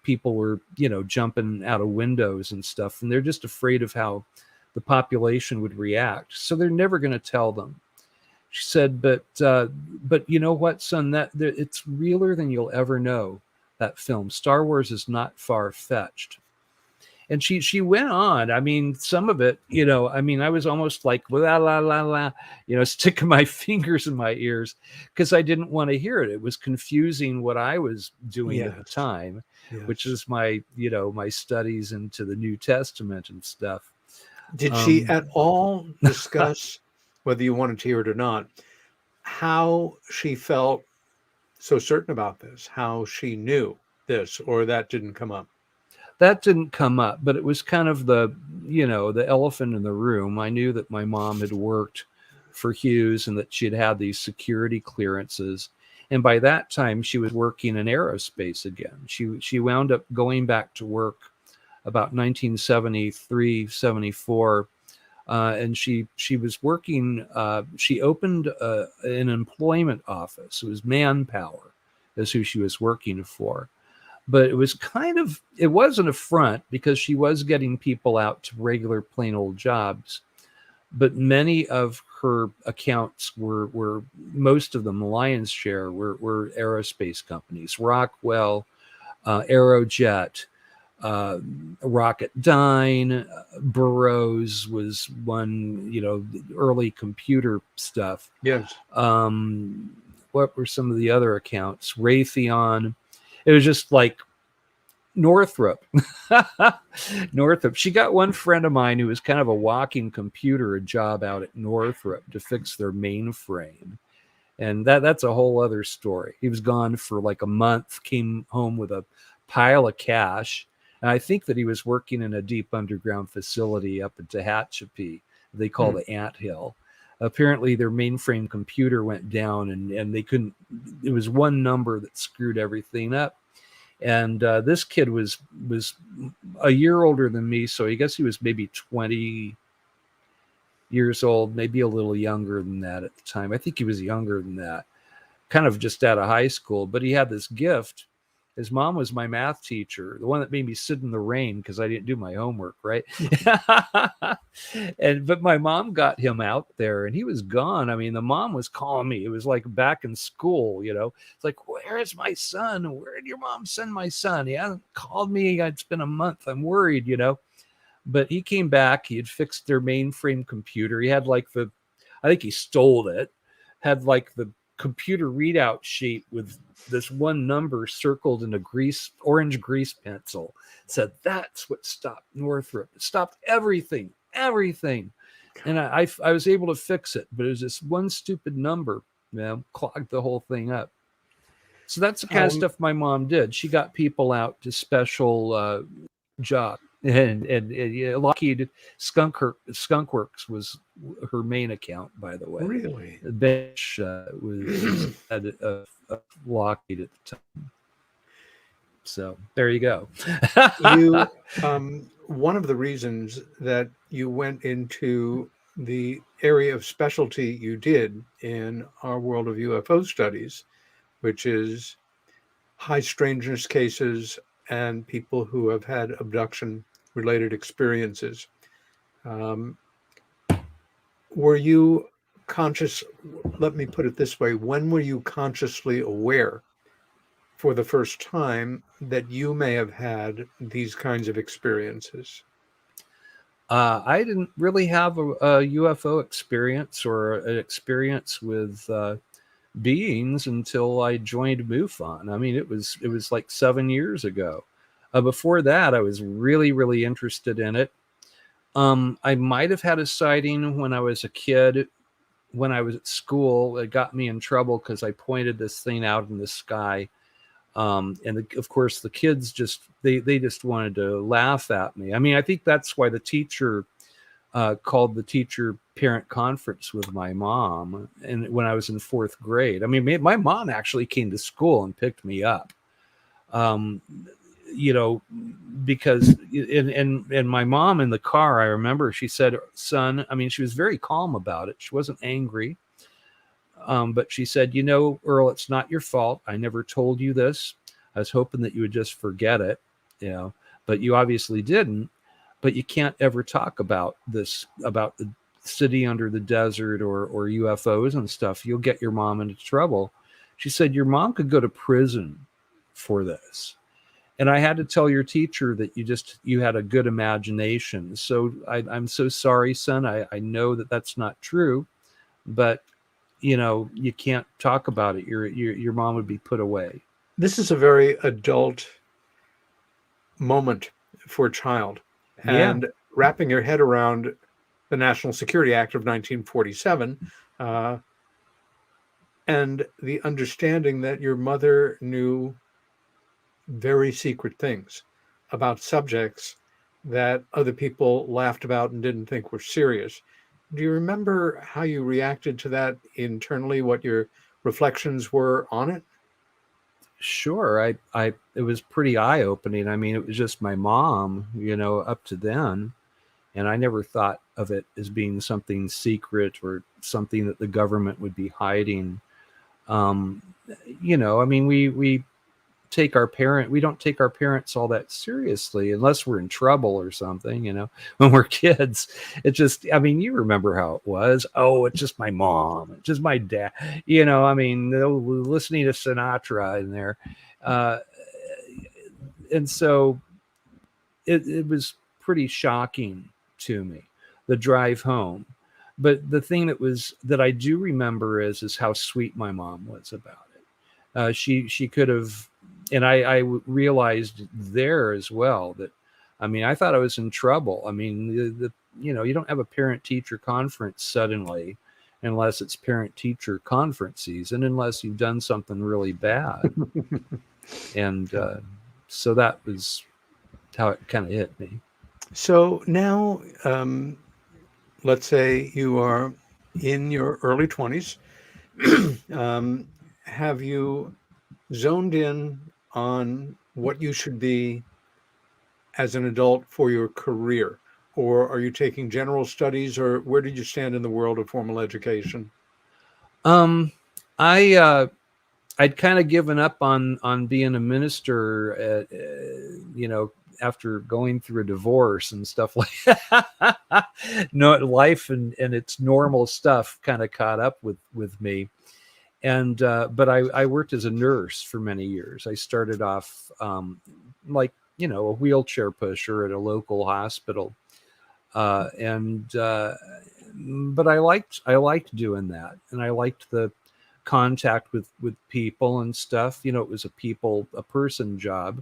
people were, jumping out of windows and stuff, and they're just afraid of how the population would react. So they're never going to tell them. She said, but you know what, son, it's realer than you'll ever know, that film. Star Wars is not far-fetched. And she went on. I mean, some of it, I was almost like, la, la, la, la, sticking my fingers in my ears because I didn't want to hear it. It was confusing what I was doing at the time, which is my studies into the New Testament and stuff. Did she at all discuss, whether you wanted to hear it or not, how she felt so certain about this, how she knew this, or that didn't come up? That didn't come up, but it was kind of the elephant in the room. I knew that my mom had worked for Hughes and that she'd had these security clearances. And by that time, she was working in aerospace again. She wound up going back to work about 1973, 74. And she was working, she opened an employment office. It was Manpower is who she was working for. But it was it wasn't a front because she was getting people out to regular plain old jobs. But many of her accounts were most of them, the lion's share, were aerospace companies. Rockwell, Aerojet, Rocketdyne, Burroughs was one, early computer stuff. Yes. What were some of the other accounts? Raytheon. It was just like Northrop. Northrop. She got one friend of mine who was kind of a walking computer, a job out at Northrop to fix their mainframe. And that's a whole other story. He was gone for like a month, came home with a pile of cash. And I think that he was working in a deep underground facility up in Tehachapi, they call the Anthill. Apparently their mainframe computer went down and they couldn't, it was one number that screwed everything up. And this kid was a year older than me. So I guess he was maybe 20 years old, maybe a little younger than that at the time. I think he was younger than that, kind of just out of high school, but he had this gift. His mom was my math teacher, the one that made me sit in the rain because I didn't do my homework, right? But my mom got him out there and he was gone. I mean, the mom was calling me. It was like back in school, It's like, where is my son? Where did your mom send my son? He hasn't called me. It's been a month. I'm worried, But he came back. He had fixed their mainframe computer. He had I think he stole it, had like the computer readout sheet with this one number circled in a orange grease pencil. Said that's what stopped Northrop. It stopped everything. And I was able to fix it, but it was this one stupid number, clogged the whole thing up. So that's the kind of stuff my mom did. She got people out to special jobs. And Lockheed Skunk Works was her main account, by the way. Really? The bench was at Lockheed at the time. So there you go. You, one of the reasons that you went into the area of specialty you did in our world of UFO studies, which is high strangeness cases and people who have had abduction related experiences. Were you conscious, let me put it this way, when were you consciously aware for the first time that you may have had these kinds of experiences? I didn't really have a UFO experience or an experience with beings until I joined MUFON. I mean, it was like 7 years ago. Before that, I was really, really interested in it. I might have had a sighting when I was a kid, when I was at school. It got me in trouble because I pointed this thing out in the sky. Of course, the kids just wanted to laugh at me. I mean, I think that's why the teacher called the teacher parent conference with my mom. And when I was in 4th grade, I mean, my mom actually came to school and picked me up. Um, you know, because in my mom in the car, I remember she said, son, I mean, she was very calm about it. She wasn't angry. But she said, Earl, it's not your fault. I never told you this. I was hoping that you would just forget it, but you obviously didn't. But you can't ever talk about this, about the city under the desert or UFOs and stuff. You'll get your mom into trouble. She said, your mom could go to prison for this. And I had to tell your teacher that you had a good imagination. So I'm so sorry, son. I know that that's not true, but you can't talk about it. Your mom would be put away. This is a very adult moment for a child. And wrapping your head around the National Security Act of 1947 and the understanding that your mother knew very secret things about subjects that other people laughed about and didn't think were serious. Do you remember how you reacted to that internally, what your reflections were on it? Sure. It was pretty eye-opening. I mean, it was just my mom, up to then. And I never thought of it as being something secret or something that the government would be hiding. I mean, we don't take our parents all that seriously unless we're in trouble or something, when we're kids. It's just, I mean, you remember how it was. Oh, it's just my mom, it's just my dad, I mean, listening to Sinatra in there. And so it was pretty shocking to me, the drive home. But the thing that I do remember is how sweet my mom was about it. She could have, and I realized there as well that, I mean, I thought I was in trouble. I mean, you don't have a parent-teacher conference suddenly unless it's parent-teacher conference season, unless you've done something really bad. And so that was how it kind of hit me. So now, let's say you are in your early 20s. Have you zoned in on what you should be as an adult for your career? Or are you taking general studies, or where did you stand in the world of formal education? I'd kind of given up on being a minister, after going through a divorce and stuff like that. No, life and its normal stuff kind of caught up with me. And but I worked as a nurse for many years. I started off a wheelchair pusher at a local hospital, but I liked doing that, and I liked the contact with people and stuff. It was a person job.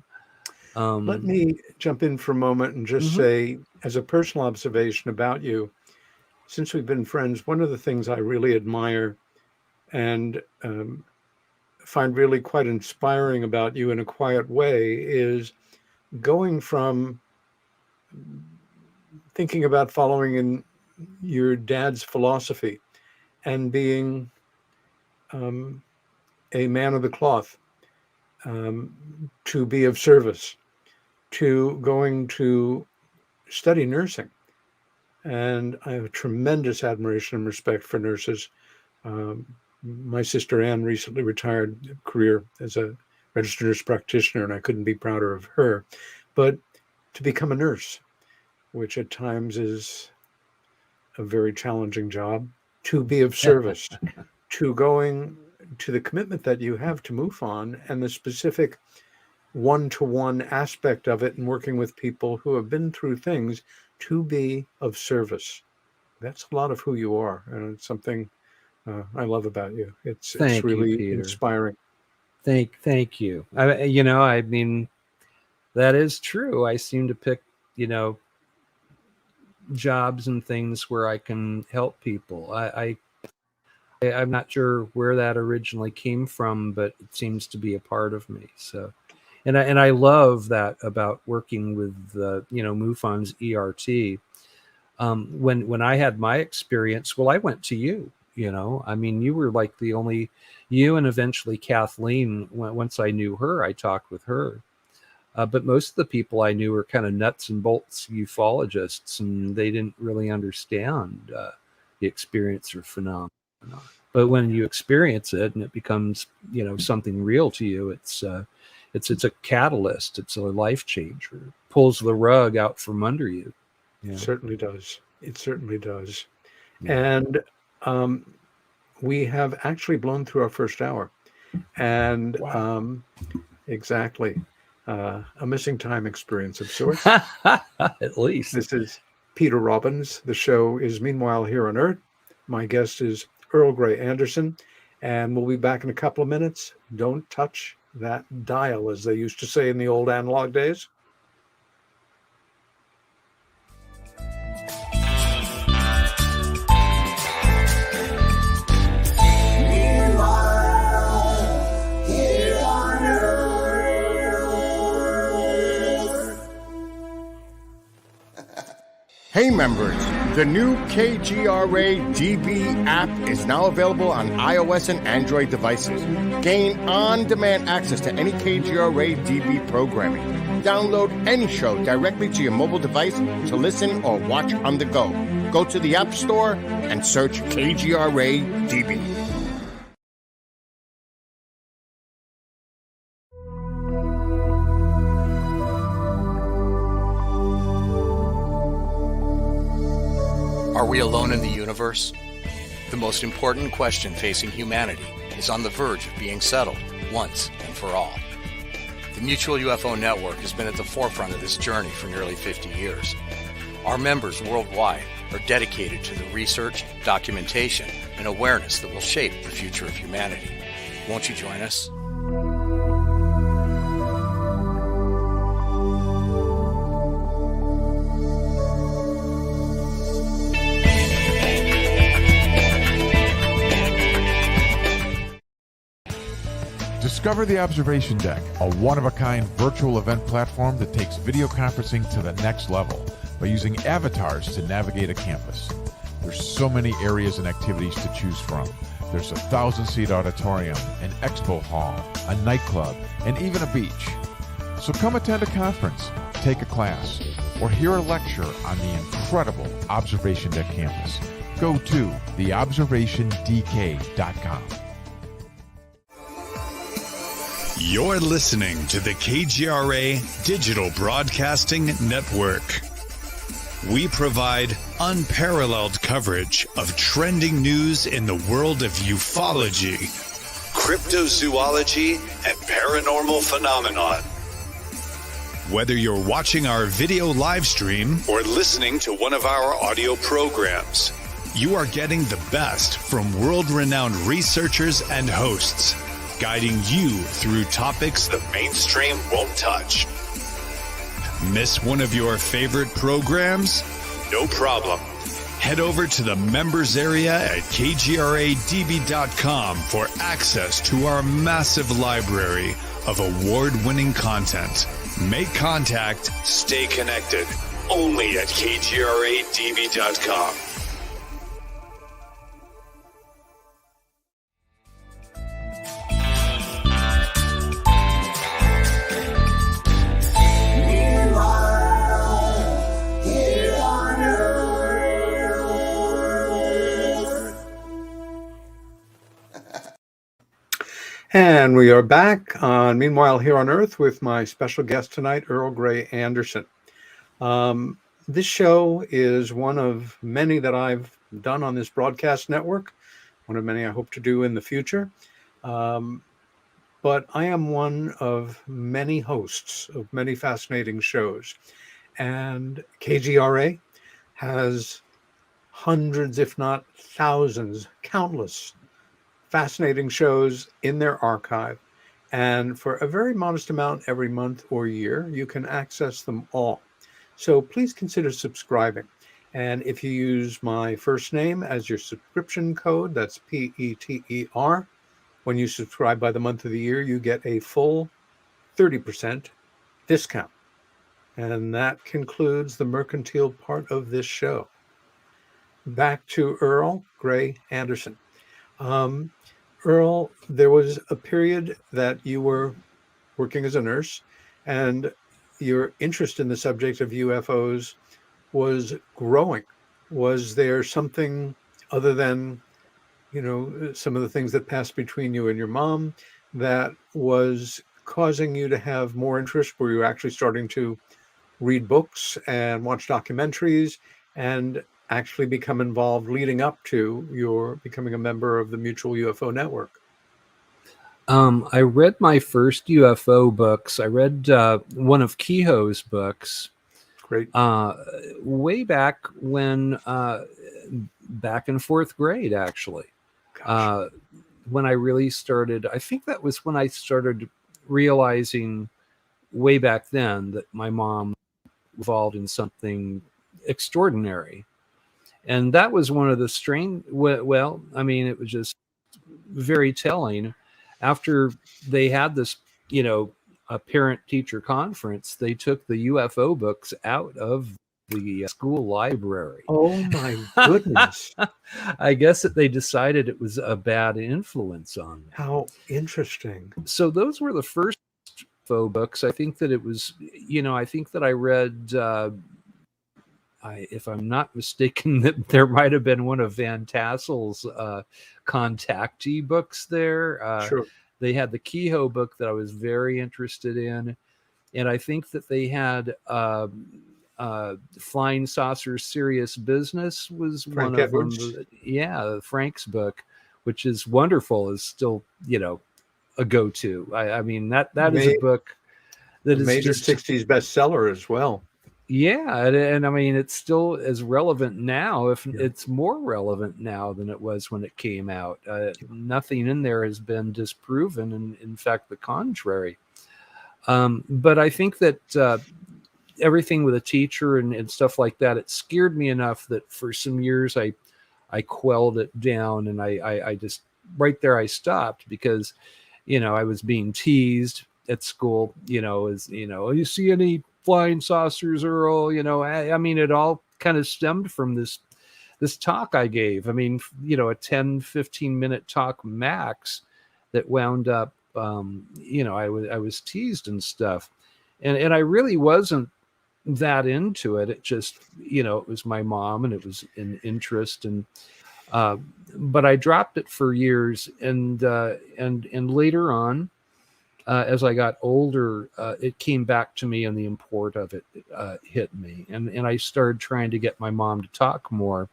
Let me jump in for a moment and just say, as a personal observation about you, since we've been friends, one of the things I really admire and find really quite inspiring about you in a quiet way is going from thinking about following in your dad's philosophy and being a man of the cloth, to be of service, to going to study nursing. And I have a tremendous admiration and respect for nurses. My sister Ann recently retired career as a registered nurse practitioner, and I couldn't be prouder of her. But to become a nurse, which at times is a very challenging job, to be of service, to going to the commitment that you have to MUFON and the specific one-to-one aspect of it and working with people who have been through things to be of service. That's a lot of who you are, and it's something I love about you. It's really inspiring. Thank you. I mean, that is true. I seem to pick, jobs and things where I can help people. I'm not sure where that originally came from, but it seems to be a part of me. So, and I love that about working with MUFON's ERT. When I had my experience, well, I went to you. You know, I mean, you were like the only, you and eventually Kathleen. Once I knew her, I talked with her. But most of the people I knew were kind of nuts and bolts ufologists, and they didn't really understand the experience or phenomenon. But when you experience it and it becomes, you know, something real to you, it's a catalyst. It's a life changer. It pulls the rug out from under you. It certainly does. It certainly does. Yeah. And we have actually blown through our first hour. And exactly. A missing time experience of sorts. At least. This is Peter Robbins. The show is Meanwhile Here on Earth. My guest is Earl Grey Anderson. And we'll be back in a couple of minutes. Don't touch that dial, as they used to say in the old analog days. Hey members, the new KGRA DB app is now available on iOS and Android devices. Gain on-demand access to any KGRA DB programming. Download any show directly to your mobile device to listen or watch on the go. Go to the App Store and search KGRA DB. Are we alone in the universe? The most important question facing humanity is on the verge of being settled once and for all. The Mutual UFO Network has been at the forefront of this journey for nearly 50 years. Our members worldwide are dedicated to the research, documentation, and awareness that will shape the future of humanity. Won't you join us? Discover the Observation Deck, a one-of-a-kind virtual event platform that takes video conferencing to the next level by using avatars to navigate a campus. There's so many areas and activities to choose from. There's a 1,000-seat auditorium, an expo hall, a nightclub, and even a beach. So come attend a conference, take a class, or hear a lecture on the incredible Observation Deck campus. Go to theobservationdk.com. You're listening to the KGRA Digital Broadcasting Network. We provide unparalleled coverage of trending news in the world of ufology, cryptozoology, and paranormal phenomenon. Whether you're watching our video live stream or listening to one of our audio programs, you are getting the best from world-renowned researchers and hosts, guiding you through topics the mainstream won't touch. Miss one of your favorite programs? No problem. Head over to the members area at kgradb.com for access to our massive library of award-winning content. Make contact, stay connected, only at kgradb.com. And we are back on Meanwhile Here on Earth with my special guest tonight, Earl Grey Anderson. This show is one of many that I've done on this broadcast network, one of many I hope to do in the future. But I am one of many hosts of many fascinating shows. And KGRA has hundreds, if not thousands, countless fascinating shows in their archive. And for a very modest amount every month or year, you can access them all. So please consider subscribing. And if you use my first name as your subscription code, that's PETER, when you subscribe by the month of the year, you get a full 30% discount. And that concludes the mercantile part of this show. Back to Earl Grey Anderson. Earl, there was a period that you were working as a nurse, and your interest in the subject of UFOs was growing. Was there something other than, some of the things that passed between you and your mom that was causing you to have more interest? Were you actually starting to read books and watch documentaries and actually become involved leading up to your becoming a member of the Mutual UFO Network? I read my first UFO books. I read one of Kehoe's books Great. way back when, back in fourth grade, actually. When I really started, I think that was when I started realizing way back then that my mom was involved in something extraordinary. And that was one of the well, I mean, it was just very telling. After they had this, a parent-teacher conference, they took the UFO books out of the school library. Oh my goodness. I guess that they decided it was a bad influence on them. How interesting. So those were the first UFO books. I think that it was, I think that I read, if I'm not mistaken, that there might have been one of Van Tassel's contactee books there. Sure. They had the Kehoe book that I was very interested in. And I think that they had Flying Saucers Serious Business was Frank one Edwards. of them. Yeah, Frank's book, which is wonderful, is still, a go-to. I mean, that is a book that is major just 60s bestseller as well. Yeah, and I mean, it's still as relevant now, if it's more relevant now than it was when it came out. Nothing in there has been disproven, and in fact, the contrary. But I think that everything with a teacher and stuff like that, it scared me enough that for some years I quelled it down, and I just, right there I stopped because, I was being teased at school, as, you see any flying saucers, Earl? I mean, it all kind of stemmed from this talk I gave. I mean, a 10-15 minute talk max that wound up, I was teased and stuff, and I really wasn't that into it. It just, it was my mom, and it was an interest, and but I dropped it for years, and later on, as I got older, it came back to me, and the import of it hit me. And I started trying to get my mom to talk more.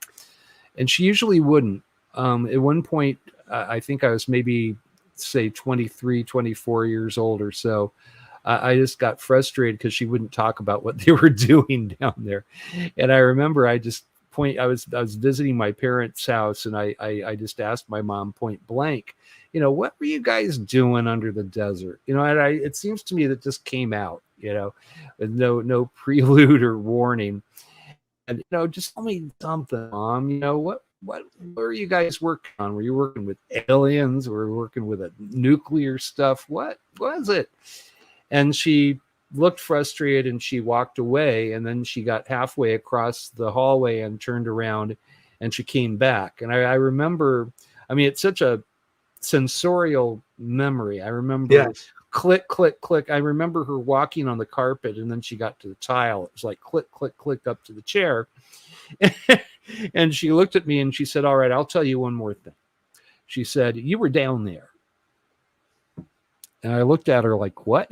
And she usually wouldn't. At one point, I think I was maybe, say, 23, 24 years old or so. I just got frustrated because she wouldn't talk about what they were doing down there. And I remember I was visiting my parents' house, and I just asked my mom point blank, what were you guys doing under the desert? And it seems to me that just came out, with no prelude or warning. And, just tell me something, Mom. What were you guys working on? Were you working with aliens? Were you working with a nuclear stuff? What was it? And she looked frustrated, and she walked away. And then she got halfway across the hallway and turned around, and she came back. And I remember, I mean, it's such a sensorial memory. I remember click, click, click. I remember her walking on the carpet, and then she got to the tile. It was like click, click, click up to the chair. And she looked at me and she said, "All right, I'll tell you one more thing." She said, "You were down there." And I looked at her like, "What?"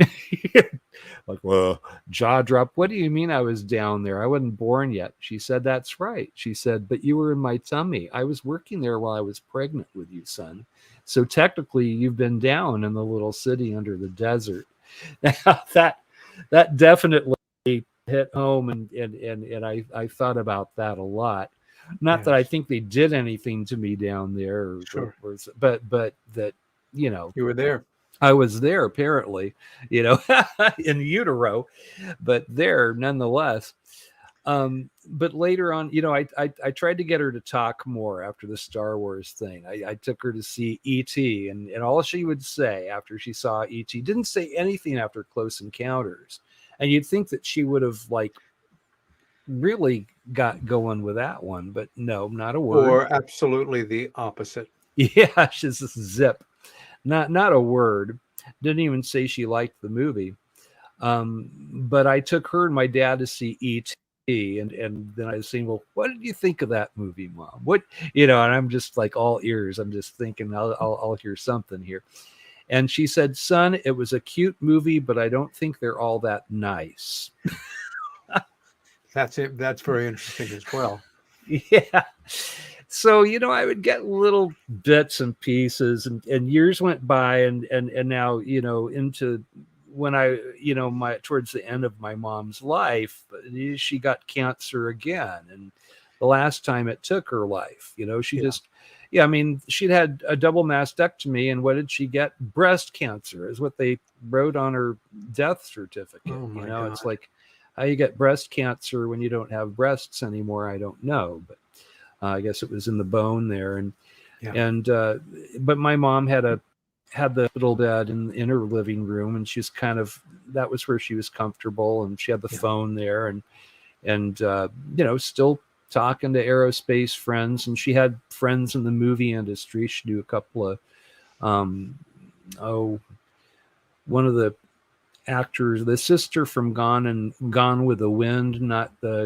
Like, well, jaw drop. "What do you mean I was down there? I wasn't born yet." She said, "That's right." She said, "But you were in my tummy. I was working there while I was pregnant with you, son. So technically you've been down in the little city under the desert." That definitely hit home, and I thought about that a lot. Not that I think they did anything to me down there, but that, you were there. I was there, apparently, in utero, but there nonetheless. But later on, I tried to get her to talk more after the Star Wars thing. I took her to see E.T., and all she would say after she saw E.T., didn't say anything after Close Encounters. And you'd think that she would have, really got going with that one, but no, not a word. Or absolutely the opposite. Yeah, she's just zip. Not a word. Didn't even say she liked the movie. But I took her and my dad to see E.T. and then I was saying, well, what did you think of that movie, Mom? What, and I'm just like all ears. I'm just thinking I'll hear something here. And she said, son, it was a cute movie, but I don't think they're all that nice. That's it. That's very interesting as well. Yeah. So, I would get little bits and pieces and years went by and now, into when I, towards the end of my mom's life, she got cancer again. And the last time it took her life, she just, she'd had a double mastectomy, and what did she get? Breast cancer is what they wrote on her death certificate. Oh my God. It's like, how you get breast cancer when you don't have breasts anymore, I don't know, but I guess it was in the bone there. But my mom had the hospital bed in her living room, and she's that was where she was comfortable, and she had the phone there, and still talking to aerospace friends, and she had friends in the movie industry. She knew a couple of one of the actors, the sister from Gone with the Wind,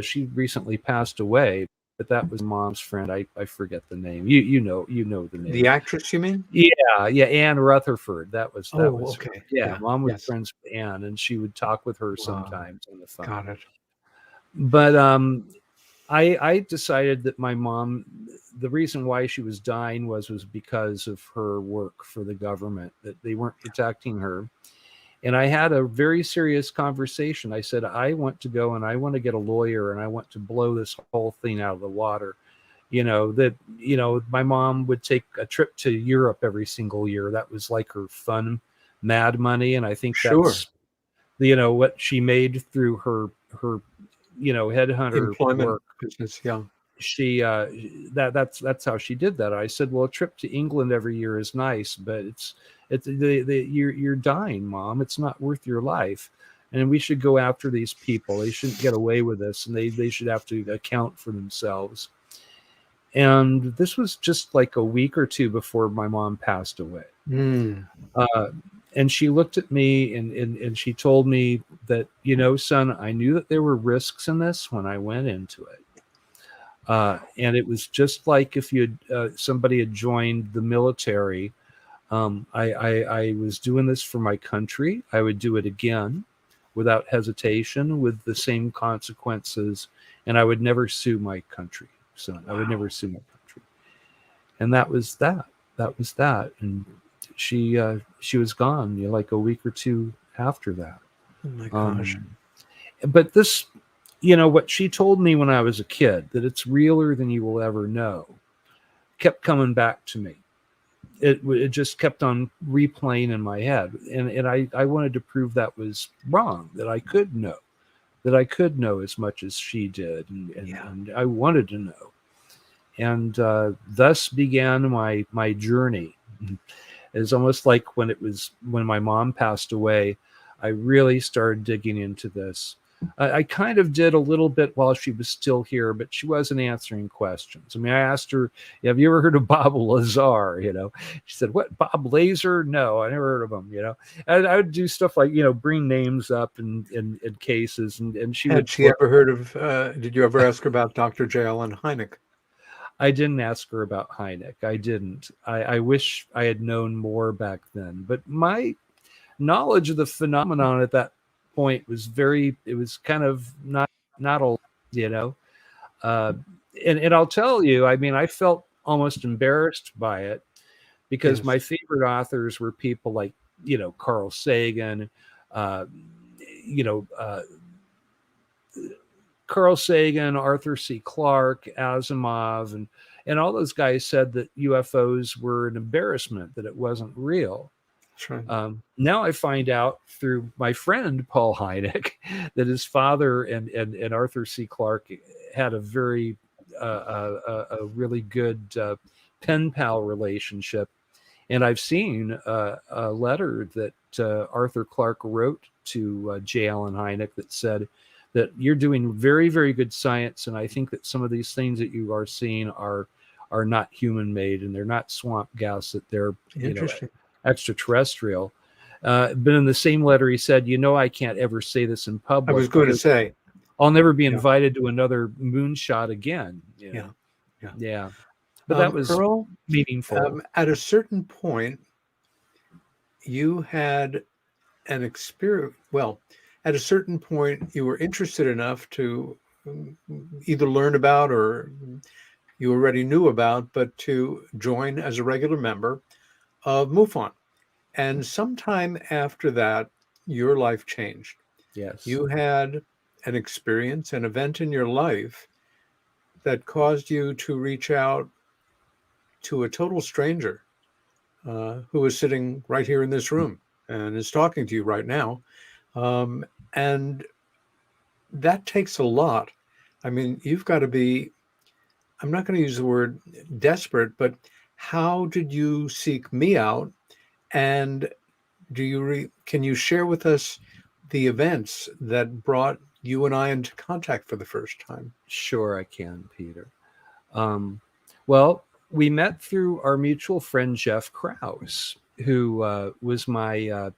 she recently passed away, but that was Mom's friend. I forget the name. You know the name. The actress, you mean? Yeah, Anne Rutherford. That was okay. Yeah, Mom was friends with Anne, and she would talk with her sometimes on the phone. Got it. But I decided that my mom, the reason why she was dying was because of her work for the government, that they weren't protecting her. And I had a very serious conversation. I said, I want to go and I want to get a lawyer and I want to blow this whole thing out of the water. My mom would take a trip to Europe every single year. That was like her fun, mad money. And I think that's, what she made through her headhunter employment work business. Yeah. She that's how she did that. I said, well, a trip to England every year is nice, but you're dying, Mom. It's not worth your life, and we should go after these people. They shouldn't get away with this, and they should have to account for themselves. And this was just like a week or two before my mom passed away. And she looked at me and she told me that, son, I knew that there were risks in this when I went into it. And it was just like if somebody had joined the military. I was doing this for my country. I would do it again without hesitation, with the same consequences, and I would never sue my country. Son, I would never sue my country. And that was that. That was that. And she was gone, like a week or two after that. Oh my gosh. But this, what she told me when I was a kid, that it's realer than you will ever know, kept coming back to me. It just kept on replaying in my head. And I wanted to prove that was wrong, that I could know as much as she did. And I wanted to know. And thus began my journey. It's almost like when my mom passed away, I really started digging into this. I kind of did a little bit while she was still here, but she wasn't answering questions. I mean, I asked her, have you ever heard of Bob Lazar? She said, what, Bob Lazar? No, I never heard of him, And I would do stuff like, bring names up in cases. And she Had she ever heard of, did you ever ask her about Dr. J. Allen Hynek? I didn't ask her about Hynek. I didn't. I wish I had known more back then. But my knowledge of the phenomenon at that point was kind of not old, and I'll tell you, I mean, I felt almost embarrassed by it because my favorite authors were people like, Carl Sagan, Carl Sagan, Arthur C. Clarke, Asimov, and all those guys said that UFOs were an embarrassment, that it wasn't real. That's right. Now I find out through my friend Paul Hynek that his father and Arthur C. Clarke had a very a really good pen pal relationship, and I've seen a letter that Arthur Clarke wrote to J. Allen Hynek that said that you're doing very, very good science, and I think that some of these things that you are seeing are are not human made and they're not swamp gas, that they're Interesting. Extraterrestrial. But in the same letter, he said, I can't ever say this in public. I was going to say, I'll never be invited to another moonshot again. Yeah. But that was Earl, meaningful. at a certain point, you had an experience. Well, at a certain point, you were interested enough to either learn about or you already knew about, but to join as a regular member of MUFON. And sometime after that, your life changed. Yes. You had an experience, an event in your life that caused you to reach out to a total stranger who is sitting right here in this room and is talking to you right now. And that takes a lot. I mean, you've got to be, I'm not going to use the word desperate, but how did you seek me out? And can you share with us the events that brought you and I into contact for the first time? Sure, I can, Peter. Well, we met through our mutual friend Jeff Krause, who was my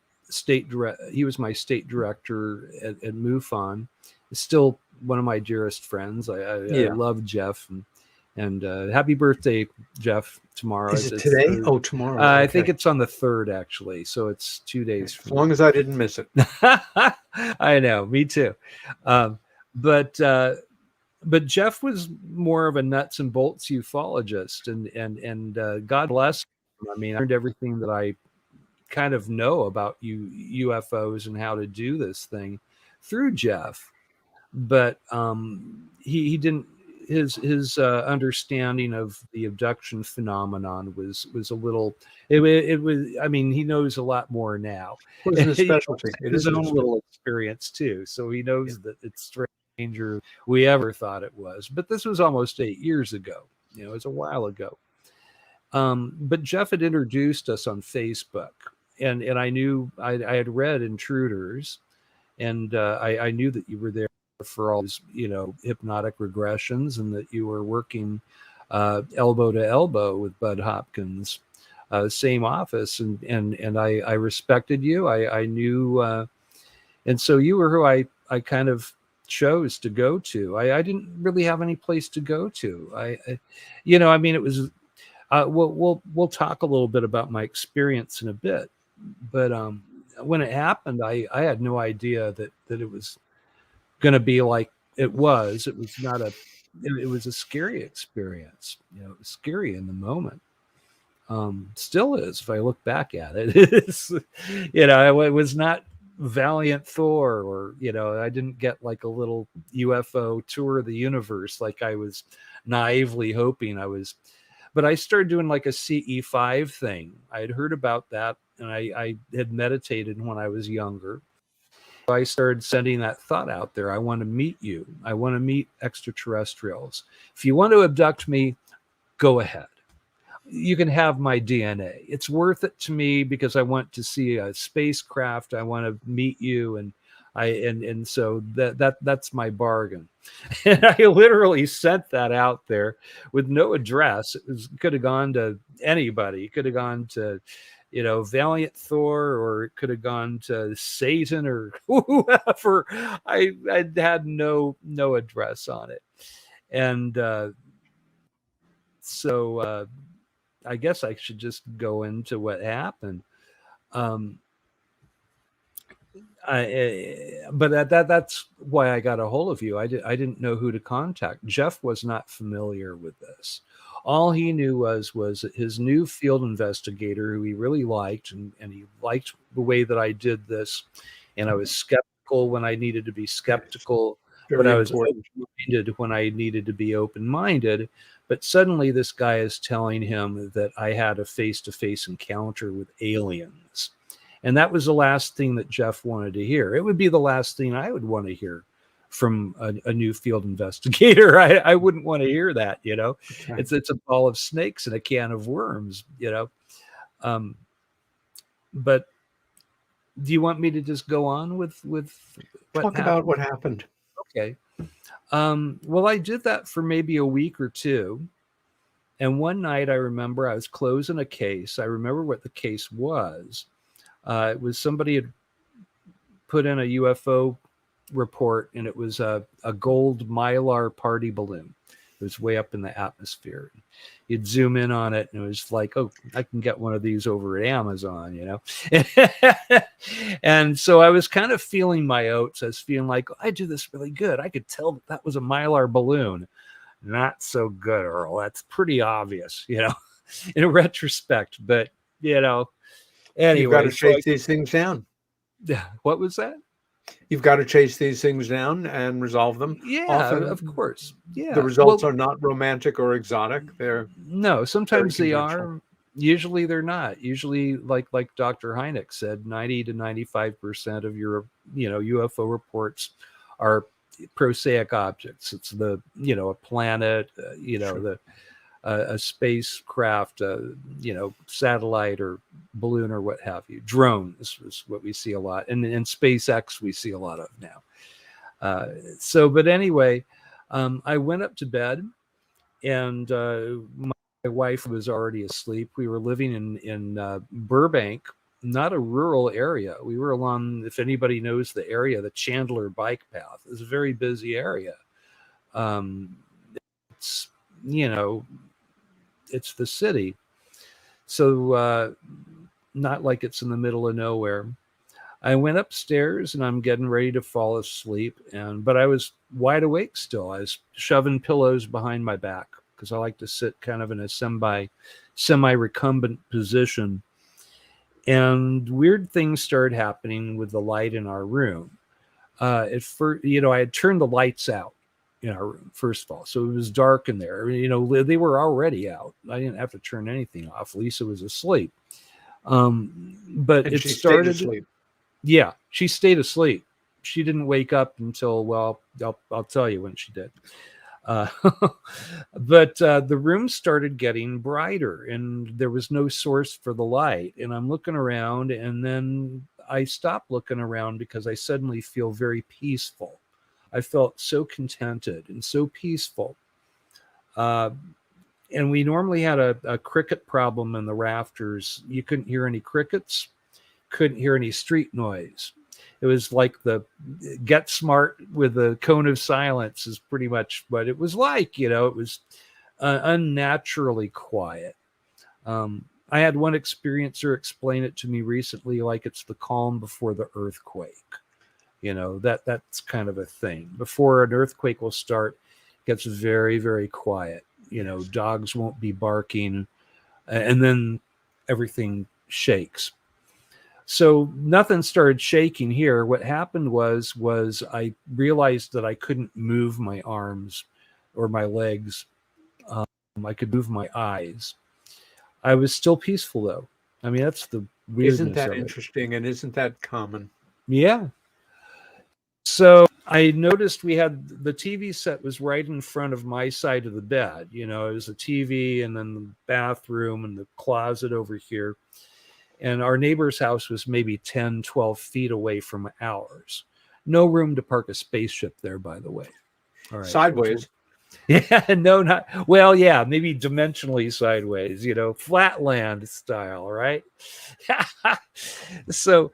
he was my state director at MUFON. Still one of my dearest friends. I love Jeff, and happy birthday, Jeff! Tomorrow. Is it today? Tomorrow. Okay. I think it's on the 3rd, actually. So it's 2 days. As long as I didn't miss it. I know, me too. But Jeff was more of a nuts and bolts ufologist, and God bless him. I mean, I learned everything that I kind of know about UFOs and how to do this thing through Jeff. But he didn't. His understanding of the abduction phenomenon was a little. It was. I mean, he knows a lot more now. It wasn't a specialty. It his is own little experience too, so he knows that it's stranger we ever thought it was. But this was almost 8 years ago. It was a while ago. But Jeff had introduced us on Facebook, and I knew I had read Intruders, and I knew that you were there for all these, hypnotic regressions, and that you were working elbow to elbow with Bud Hopkins, same office, and I respected you. I knew, and so you were who I kind of chose to go to. I didn't really have any place to go to. I mean, it was. We'll talk a little bit about my experience in a bit, but when it happened, I had no idea that it was going to be like it was. It was not it was a scary experience. It was scary in the moment. Still is, if I look back at it. It's, it was not Valiant Thor, or I didn't get like a little UFO tour of the universe like I was naively hoping I was. But I started doing like a CE5 thing. I had heard about that, and I had meditated when I was younger. I started sending that thought out there. I want to meet you. I want to meet extraterrestrials. If you want to abduct me, go ahead. You can have my DNA. It's worth it to me because I want to see a spacecraft. I want to meet you, and so that's my bargain. And I literally sent that out there with no address. It could have gone to anybody. It could have gone to Valiant Thor, or it could have gone to Satan or whoever. I had no address on it. And so I guess I should just go into what happened. But that's why I got a hold of you. I didn't know who to contact. Jeff was not familiar with this. All he knew was his new field investigator, who he really liked, and he liked the way that I did this. And I was skeptical when I needed to be skeptical, but I was open-minded when I needed to be open-minded. But suddenly this guy is telling him that I had a face-to-face encounter with aliens. And that was the last thing that Jeff wanted to hear. It would be the last thing I would want to hear from a new field investigator. I wouldn't want to hear that, Okay. It's a ball of snakes and a can of worms, But do you want me to just go on with what Talk about what happened? Okay. Well, I did that for maybe a week or two. And one night I remember I was closing a case. I remember what the case was. It was somebody had put in a UFO report, and it was a gold Mylar party balloon. It was way up in the atmosphere. You'd zoom in on it, and it was like, oh, I can get one of these over at Amazon, you know? And so I was kind of feeling my oats. I was feeling like, I do this really good. I could tell that was a Mylar balloon. Not so good, Earl. That's pretty obvious, you know, in retrospect. But, you know, anyway. You've got to chase these things down. What was that? You've got to chase these things down and resolve them. Yeah, Often, of course. Yeah. the results are not romantic or exotic. They're no, sometimes they conventional. are. Usually they're not. Usually, like Dr. Hynek said, 90 to 95% of your, you know, UFO reports are prosaic objects. It's the, you know, a planet, you know, Sure. a spacecraft, you know, satellite or balloon or what have you. Drones is what we see a lot, and SpaceX we see a lot of now. But anyway, I went up to bed, and my wife was already asleep. We were living in Burbank, not a rural area. We were along, if anybody knows the area, the Chandler Bike Path. It's a very busy area. It's, you know, it's the city. So not like it's in the middle of nowhere. I went upstairs and I'm getting ready to fall asleep, but I was wide awake still. I was shoving pillows behind my back because I like to sit kind of in a semi-recumbent position. And weird things started happening with the light in our room. At first, you know, I had turned the lights out in our room, first of all. So it was dark in there. You know, they were already out. I didn't have to turn anything off. Lisa was asleep. But And it she stayed started. asleep. Yeah, she stayed asleep. She didn't wake up until, well, I'll tell you when she did. But the room started getting brighter, and there was no source for the light. And I'm looking around, and then I stopped looking around because I suddenly feel very peaceful. I felt so contented and so peaceful. And we normally had a cricket problem in the rafters. You couldn't hear any crickets, couldn't hear any street noise. It was like the Get Smart with the cone of silence is pretty much what it was like. You know, it was unnaturally quiet. I had one experiencer explain it to me recently, like it's the calm before the earthquake. You know, that's kind of a thing. Before an earthquake will start, it gets very, very quiet. You know, dogs won't be barking, and then everything shakes. So nothing started shaking here. What happened was I realized that I couldn't move my arms or my legs. I could move my eyes. I was still peaceful, though. I mean, that's the weirdness Isn't that of it. interesting? And isn't that common? Yeah. So I noticed we had the TV set was right in front of my side of the bed. You know, it was a TV and then the bathroom and the closet over here. And our neighbor's house was maybe 10, 12 feet away from ours. No room to park a spaceship there, by the way. All right. Sideways. Yeah, no, not well. Yeah, maybe dimensionally sideways, you know, flatland style, right? So,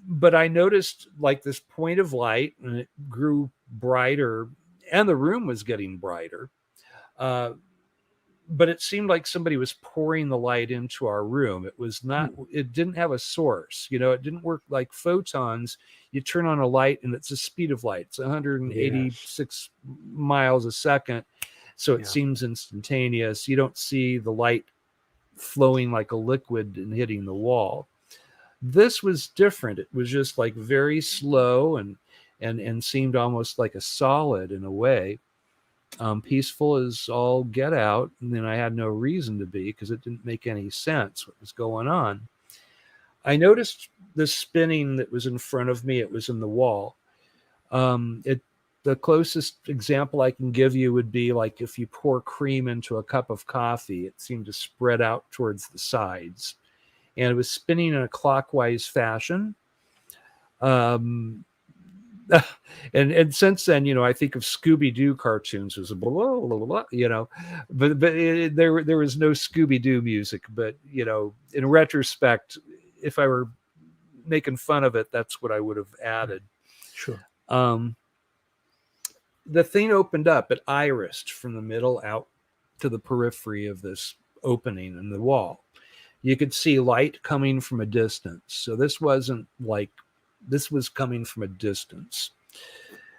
but I noticed like this point of light, and it grew brighter, and the room was getting brighter. But it seemed like somebody was pouring the light into our room. It was not, it didn't have a source, you know, it didn't work like photons. You turn on a light and it's the speed of light. It's 186 miles a second. So it seems instantaneous. You don't see the light flowing like a liquid and hitting the wall. This was different. It was just like very slow and seemed almost like a solid in a way. Peaceful as all get out, and then I had no reason to be because it didn't make any sense what was going on. I noticed the spinning that was in front of me. It was in the wall. The closest example I can give you would be like if you pour cream into a cup of coffee, it seemed to spread out towards the sides, and it was spinning in a clockwise fashion. and since then, I think of Scooby-Doo cartoons as a blah, blah, blah, blah, but there was no Scooby-Doo music. But in retrospect, if I were making fun of it, that's what I would have added. Sure. The thing opened up, it irised from the middle out to the periphery of this opening in the wall. You could see light coming from a distance. So this was coming from a distance.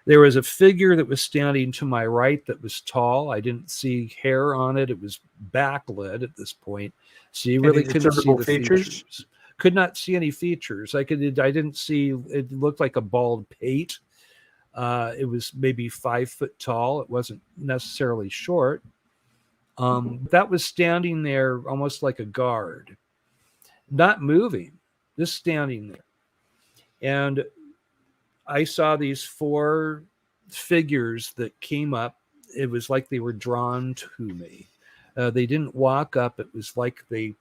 There was a figure that was standing to my right that was tall. I didn't see hair on it. It was backlit at this point. So you really couldn't see the features. Could not see any features. I didn't see, it looked like a bald pate. It was maybe 5 foot tall. It wasn't necessarily short. That was standing there almost like a guard, not moving, just standing there. And I saw these 4 figures that came up. It was like they were drawn to me. They didn't walk up. It was like they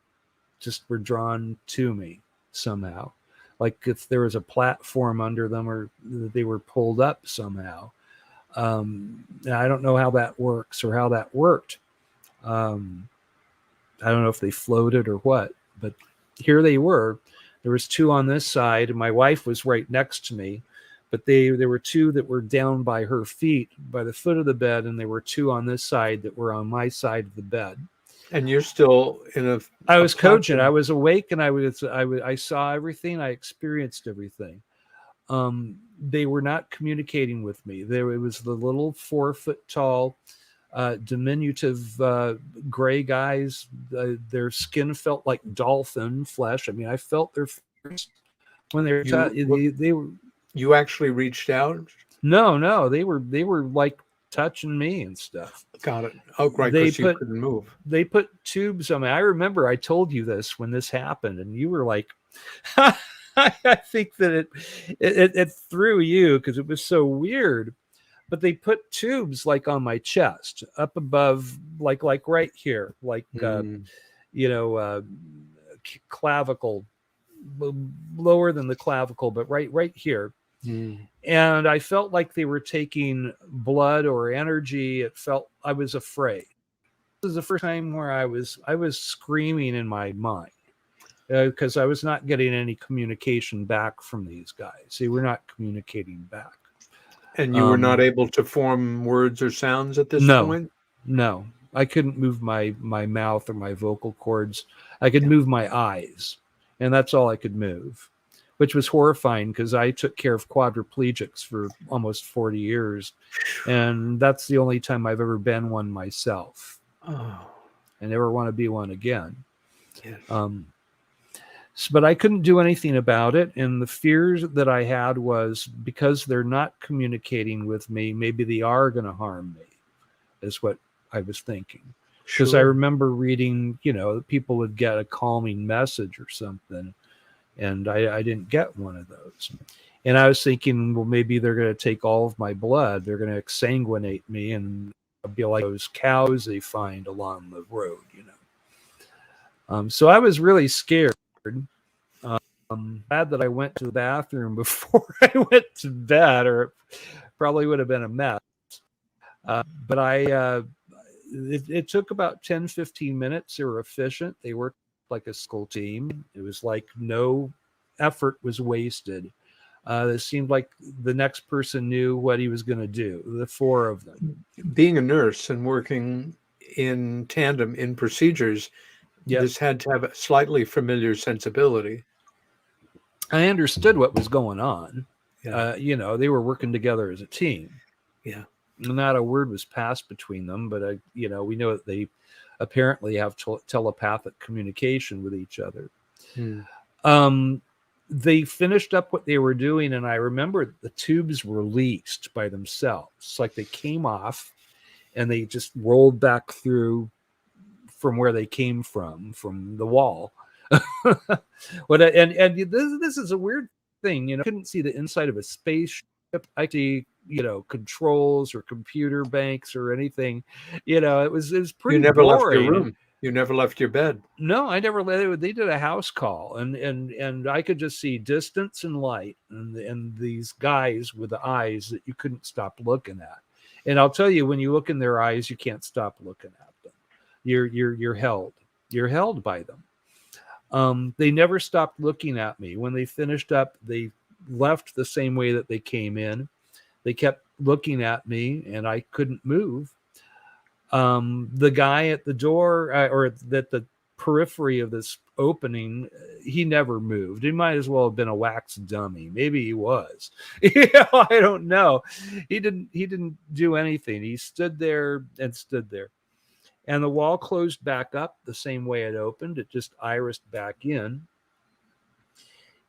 just were drawn to me somehow. Like if there was a platform under them, or they were pulled up somehow. I don't know how that works or how that worked. I don't know if they floated or what, but here they were. There was 2 on this side, and my wife was right next to me, but there were 2 that were down by her feet, by the foot of the bed, and there were 2 on this side that were on my side of the bed. And you're still in I was cogent. I was awake, and I saw everything. I experienced everything. They were not communicating with me. It was the little 4 foot tall, diminutive gray guys. Their skin felt like dolphin flesh. I mean, I felt their fingers when they were. You actually reached out? No, they were like touching me and stuff. Got it. Oh, right, because you couldn't move. They put tubes on me. I remember I told you this when this happened, and you were like, I think that it threw you because it was so weird. But they put tubes like on my chest, up above, like right here, like clavicle, lower than the clavicle, but right here. And I felt like they were taking blood or energy. I was afraid. This is the first time where I was screaming in my mind because I was not getting any communication back from these guys. They were not communicating back. And you were not able to form words or sounds at this point? No, I couldn't move my mouth or my vocal cords. I could move my eyes, and that's all I could move, which was horrifying because I took care of quadriplegics for almost 40 years. And that's the only time I've ever been one myself. Oh. I never want to be one again. Yes. But I couldn't do anything about it. And the fears that I had was because they're not communicating with me, maybe they are going to harm me, is what I was thinking. Because I remember reading, people would get a calming message or something. And I didn't get one of those. And I was thinking, well, maybe they're going to take all of my blood. They're going to exsanguinate me and I'll be like those cows they find along the road, So I was really scared. Glad that I went to the bathroom before I went to bed, or it probably would have been a mess. But it took about 10, 15 minutes. They were efficient. They worked like a school team. It was like no effort was wasted. It seemed like the next person knew what he was going to do, the 4 of them. Being a nurse and working in tandem in procedures, this had to have a slightly familiar sensibility. I understood what was going on. Yeah. They were working together as a team. Yeah. Not a word was passed between them, but, we know that they apparently have telepathic communication with each other. They finished up what they were doing, and I remember the tubes were released by themselves. It's like they came off and they just rolled back through from where they came from the wall. This is a weird thing, I couldn't see the inside of a spaceship. I see, controls or computer banks or anything. It was pretty. You never boring. left your room. You never left your bed. No, I never let. They did a house call, and I could just see distance and light, and these guys with the eyes that you couldn't stop looking at. And I'll tell you, when you look in their eyes, you can't stop looking at them. You're held. You're held by them. They never stopped looking at me. When they finished up, they left the same way that they came in. They kept looking at me, and I couldn't move. The guy at the door, or at the periphery of this opening, he never moved. He might as well have been a wax dummy. Maybe he was. I don't know. He didn't do anything. He stood there and stood there. And the wall closed back up the same way it opened. It just irised back in.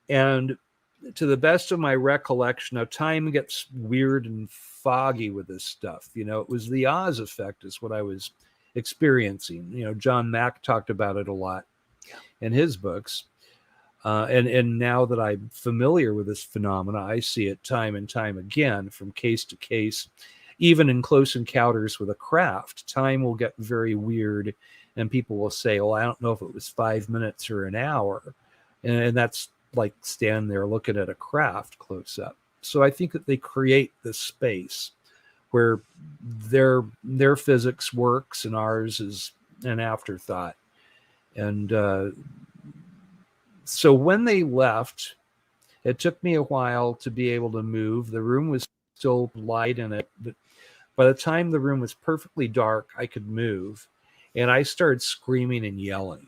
And to the best of my recollection, now time gets weird and foggy with this stuff. It was the Oz effect is what I was experiencing. John Mack talked about it a lot in his books. And now that I'm familiar with this phenomena, I see it time and time again from case to case. Even in close encounters with a craft, time will get very weird, and people will say, well, I don't know if it was 5 minutes or an hour. And that's like standing there looking at a craft close up. So I think that they create this space where their physics works and ours is an afterthought. And so when they left, it took me a while to be able to move. The room was still light in it, but by the time the room was perfectly dark, I could move, and I started screaming and yelling.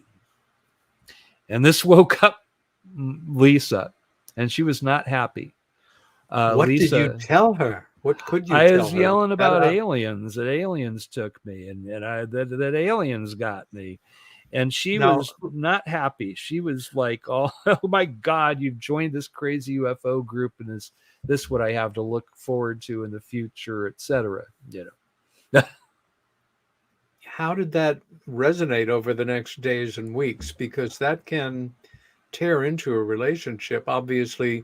And this woke up Lisa, and she was not happy. What Lisa, did you tell her? What could you I tell was her? yelling about aliens, that aliens took me, and that aliens got me. And she was not happy. She was like, oh my God, you've joined this crazy UFO group, and is this what I have to look forward to in the future, etc. How did that resonate over the next days and weeks? Because that can tear into a relationship. Obviously,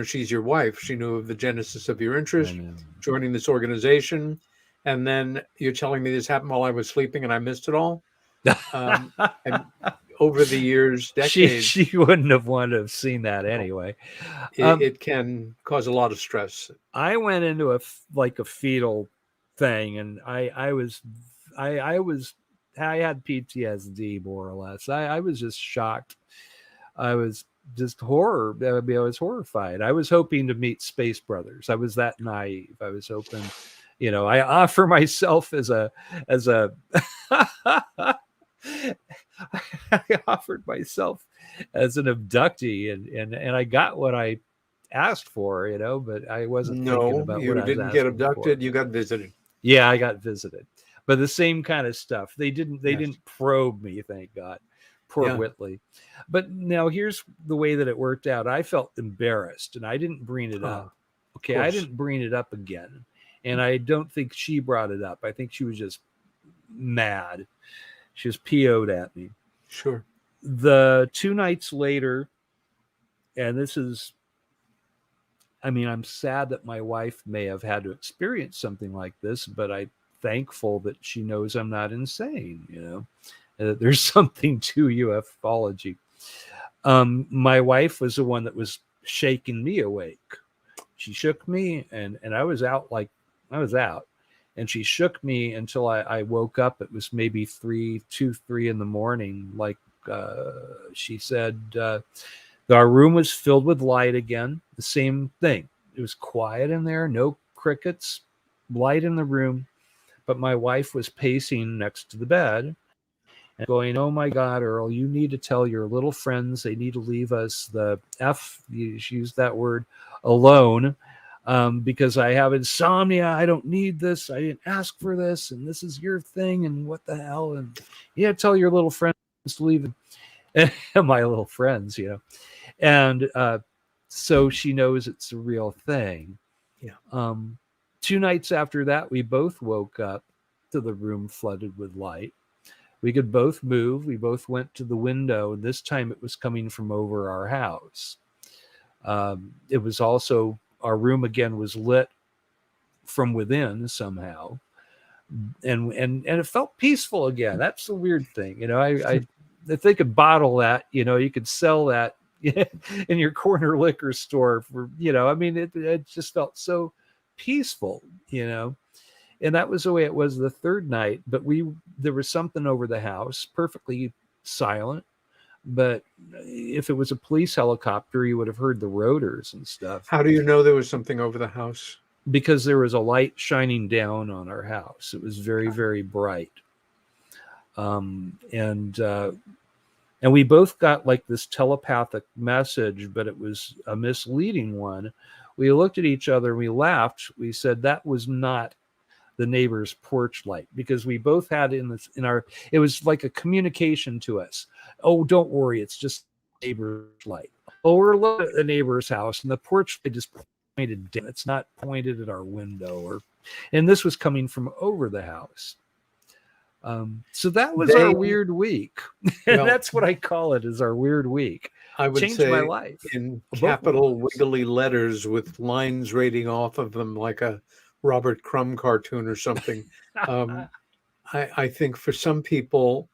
she's your wife. She knew of the genesis of your interest, joining this organization. And then you're telling me this happened while I was sleeping and I missed it all. And over the years, decades, she wouldn't have wanted to have seen that anyway. It can cause a lot of stress. I went into a fetal thing, and I had PTSD more or less. I was just shocked. I was just I was horrified. I was hoping to meet Space Brothers. I was that naive. I was hoping, I offer myself as a I offered myself as an abductee, and I got what I asked for, but I wasn't thinking about you what I didn't was get asking abducted. for. You got visited. Yeah, I got visited, but the same kind of stuff. They didn't probe me, thank God. Poor Whitley. But now here's the way that it worked out. I felt embarrassed, and I didn't bring it up. Okay, I didn't bring it up again, and I don't think she brought it up. I think she was just mad. She was PO'd at me. Sure. The 2 nights later, and this is, I'm sad that my wife may have had to experience something like this, but I'm thankful that she knows I'm not insane, there's something to ufology. My wife was the one that was shaking me awake. She shook me, and I was out and she shook me until I woke up. It was maybe 3 in the morning. Like she said, our room was filled with light again. The same thing. It was quiet in there, no crickets, light in the room. But my wife was pacing next to the bed and going, oh my God, Earl, you need to tell your little friends they need to leave us the she used that word, alone. Because I have insomnia. I don't need this. I didn't ask for this. And this is your thing. And what the hell? And tell your little friends to leave. And my little friends, And so she knows it's a real thing. Yeah. 2 nights after that, we both woke up to the room flooded with light. We could both move. We both went to the window. This time it was coming from over our house. It was also... Our room again was lit from within somehow. and it felt peaceful again. That's the weird thing, if they could bottle that, you could sell that in your corner liquor store for, it just felt so peaceful, and that was the way it was the third night. But there was something over the house, perfectly silent. But if it was a police helicopter, you would have heard the rotors and stuff. How do you know there was something over the house? Because there was a light shining down on our house. It was very, very bright. And we both got like this telepathic message, but it was a misleading one. We looked at each other and we laughed. We said that was not the neighbor's porch light, because we both had it was like a communication to us. Oh, don't worry, it's just neighbor's light. Oh, we're looking at the neighbor's house and the porch light just pointed down. It's not pointed at our window, and this was coming from over the house. So that was our weird week. And that's what I call it, is our weird week. I would changed say my life in capital wiggly letters with lines rating off of them like a Robert Crumb cartoon or something. I think for some people,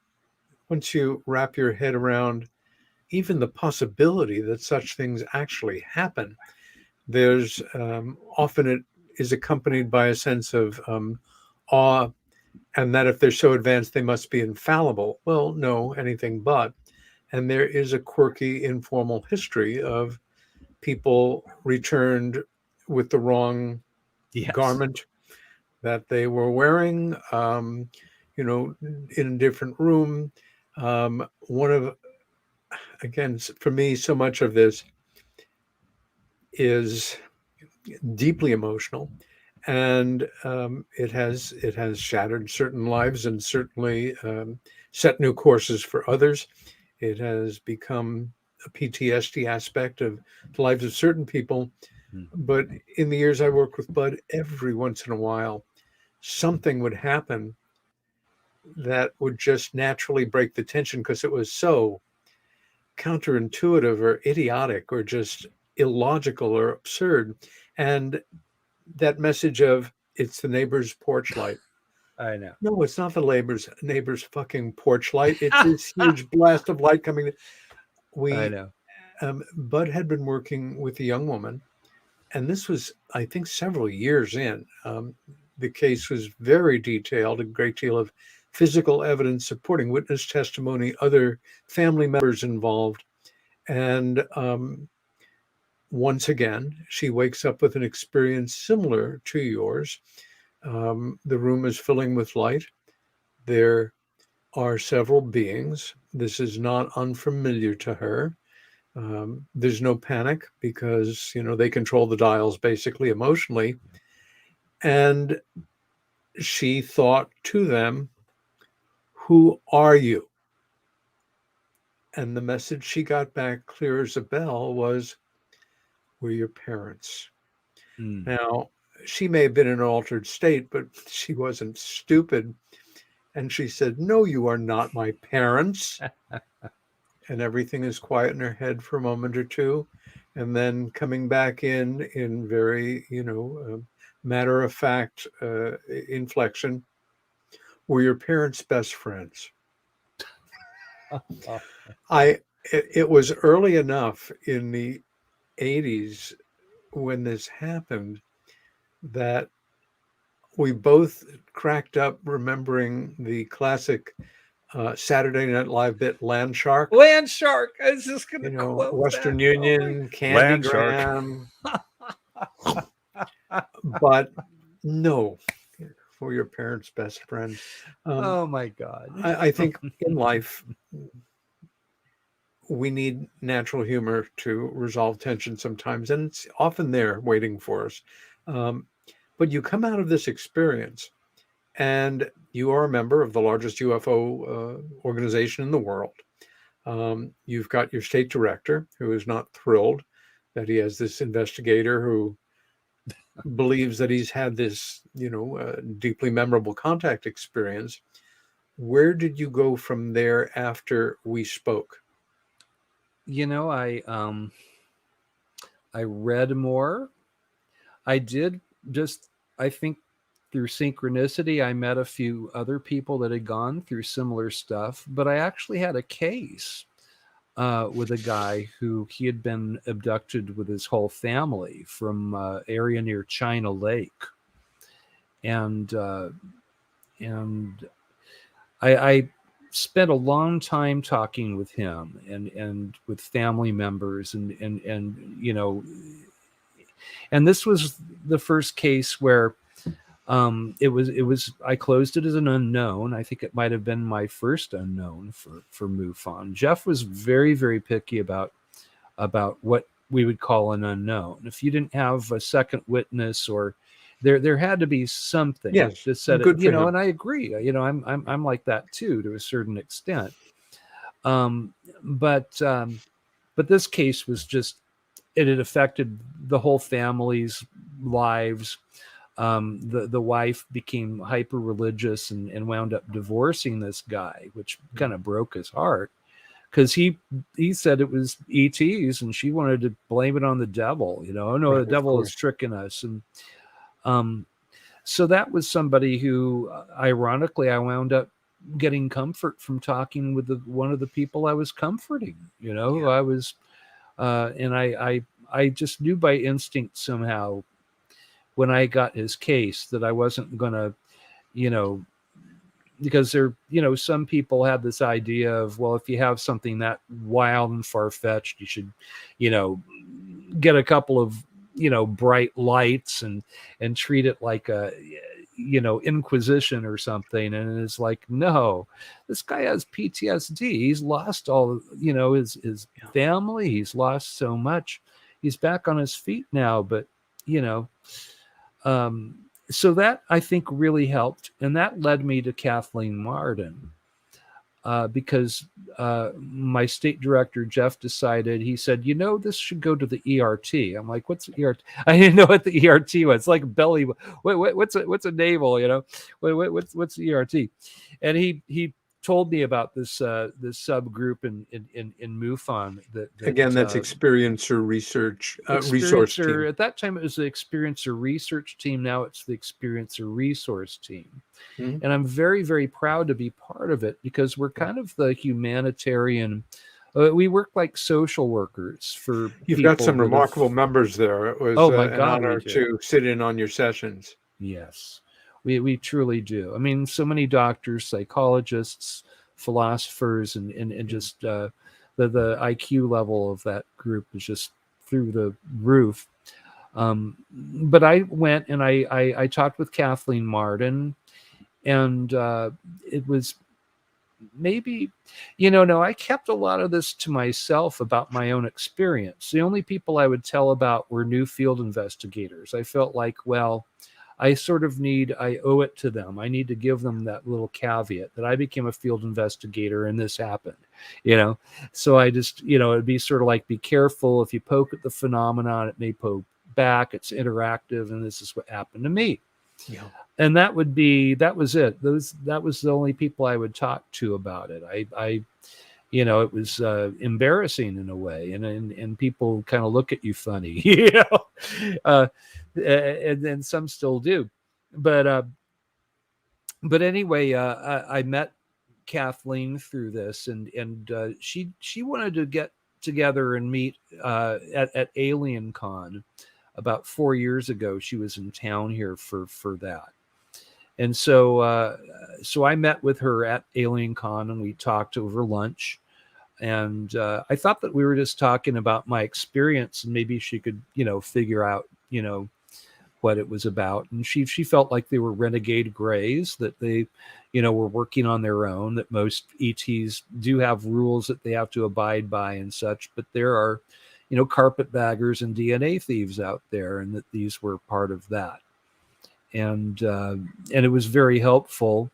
once you wrap your head around even the possibility that such things actually happen, there's often it is accompanied by a sense of awe, and that if they're so advanced, they must be infallible. Well, no, anything but. And there is a quirky, informal history of people returned with the wrong garment that they were wearing, in a different room. Again, for me, so much of this is deeply emotional, and it has shattered certain lives and certainly set new courses for others. It has become a PTSD aspect of the lives of certain people. But in the years I worked with Bud, every once in a while, something would happen that would just naturally break the tension, because it was so counterintuitive or idiotic or just illogical or absurd. And that message of, it's the neighbor's porch light. I know. No, it's not the neighbor's fucking porch light. It's this huge blast of light coming. I know. Bud had been working with a young woman, and this was, I think, several years in. The case was very detailed, a great deal of physical evidence supporting witness testimony, other family members involved. And once again, she wakes up with an experience similar to yours. The room is filling with light. There are several beings. This is not unfamiliar to her. There's no panic because, they control the dials basically emotionally. And she thought to them, "Who are you?" And the message she got back clear as a bell was, "We're your parents." Now, she may have been in an altered state, but she wasn't stupid. And she said, "No, you are not my parents." And everything is quiet in her head for a moment or two. And then coming back in very, matter of fact inflection, "Were your parents' best friends?" It was early enough in the 80s when this happened that we both cracked up remembering the classic Saturday Night Live bit Land Shark. Land Shark. I was just going to quote Western that. Union, Land Shark. Candygram. But no, for your parents' best friend. Oh my God. I think in life, we need natural humor to resolve tension sometimes, and it's often there waiting for us. But you come out of this experience and you are a member of the largest UFO organization in the world. You've got your state director, who is not thrilled that he has this investigator who believes that he's had this, deeply memorable contact experience. Where did you go from there after we spoke? I read more. I did I think through synchronicity, I met a few other people that had gone through similar stuff, but I actually had a case with a guy who he had been abducted with his whole family from area near China Lake. And I spent a long time talking with him and with family members and you know, and this was the first case where it was I closed it as an unknown. I think it might have been my first unknown for MUFON. Jeff was very, very picky about what we would call an unknown. If you didn't have a second witness, or there had to be something that said good it, you for know, him. and I agree. You know, I'm like that too, to a certain extent. But this case was just, it had affected the whole family's lives. The wife became hyper religious and wound up divorcing this guy, which kind of broke his heart, because he said it was ETs and she wanted to blame it on the devil. You know, oh no, Right, the devil course. is tricking us. And so that was somebody who, ironically, I wound up getting comfort from talking with one of the people I was comforting. You know, I was, and I just knew by instinct somehow when I got his case that I wasn't going to, you know, because there, you know, some people have this idea of, well, if you have something that wild and far-fetched, you should, you know, get a couple of, you know, bright lights and treat it like a, you know, inquisition or something. And it's like, no, this guy has PTSD. He's lost all, you know, his family. He's lost so much. He's back on his feet now, but, you know, so that I think really helped. And that led me to Kathleen Martin, because my state director, Jeff, decided, he said, you know, this should go to the ERT. I'm like, what's ERT? I didn't know what the ERT was. It's like belly. What's a navel, you know? What's the ERT? And he told me about this subgroup in MUFON that Again, that's experiencer research resource team. At that time, it was the experiencer research team. Now it's the experiencer resource team. Mm-hmm. And I'm very, very proud to be part of it, because we're kind of the humanitarian. We work like social workers for. You've got some remarkable members there. It was an honor to sit in on your sessions. Yes. We truly do. I mean, so many doctors, psychologists, philosophers, and just the IQ level of that group is just through the roof. But I went and I talked with Kathleen Martin, and it was maybe, you know, no, I kept a lot of this to myself about my own experience. The only people I would tell about were new field investigators. I felt like, well, I owe it to them. I need to give them that little caveat that I became a field investigator and this happened, you know? So I just, you know, it'd be sort of like, be careful. If you poke at the phenomenon, it may poke back. It's interactive. And this is what happened to me. Yeah. And that was it. That was the only people I would talk to about it. I you know, it was embarrassing in a way, and people kind of look at you funny, you know, and then some still do. But anyway, I met Kathleen through this, and she wanted to get together and meet at Alien Con about 4 years ago. She was in town here for that. And so I met with her at Alien Con, and we talked over lunch. And I thought that we were just talking about my experience, and maybe she could, you know, figure out, you know, what it was about. And she felt like they were renegade grays, that they, you know, were working on their own, that most ETs do have rules that they have to abide by and such. But there are, you know, carpetbaggers and DNA thieves out there, and that these were part of that. And it was very helpful.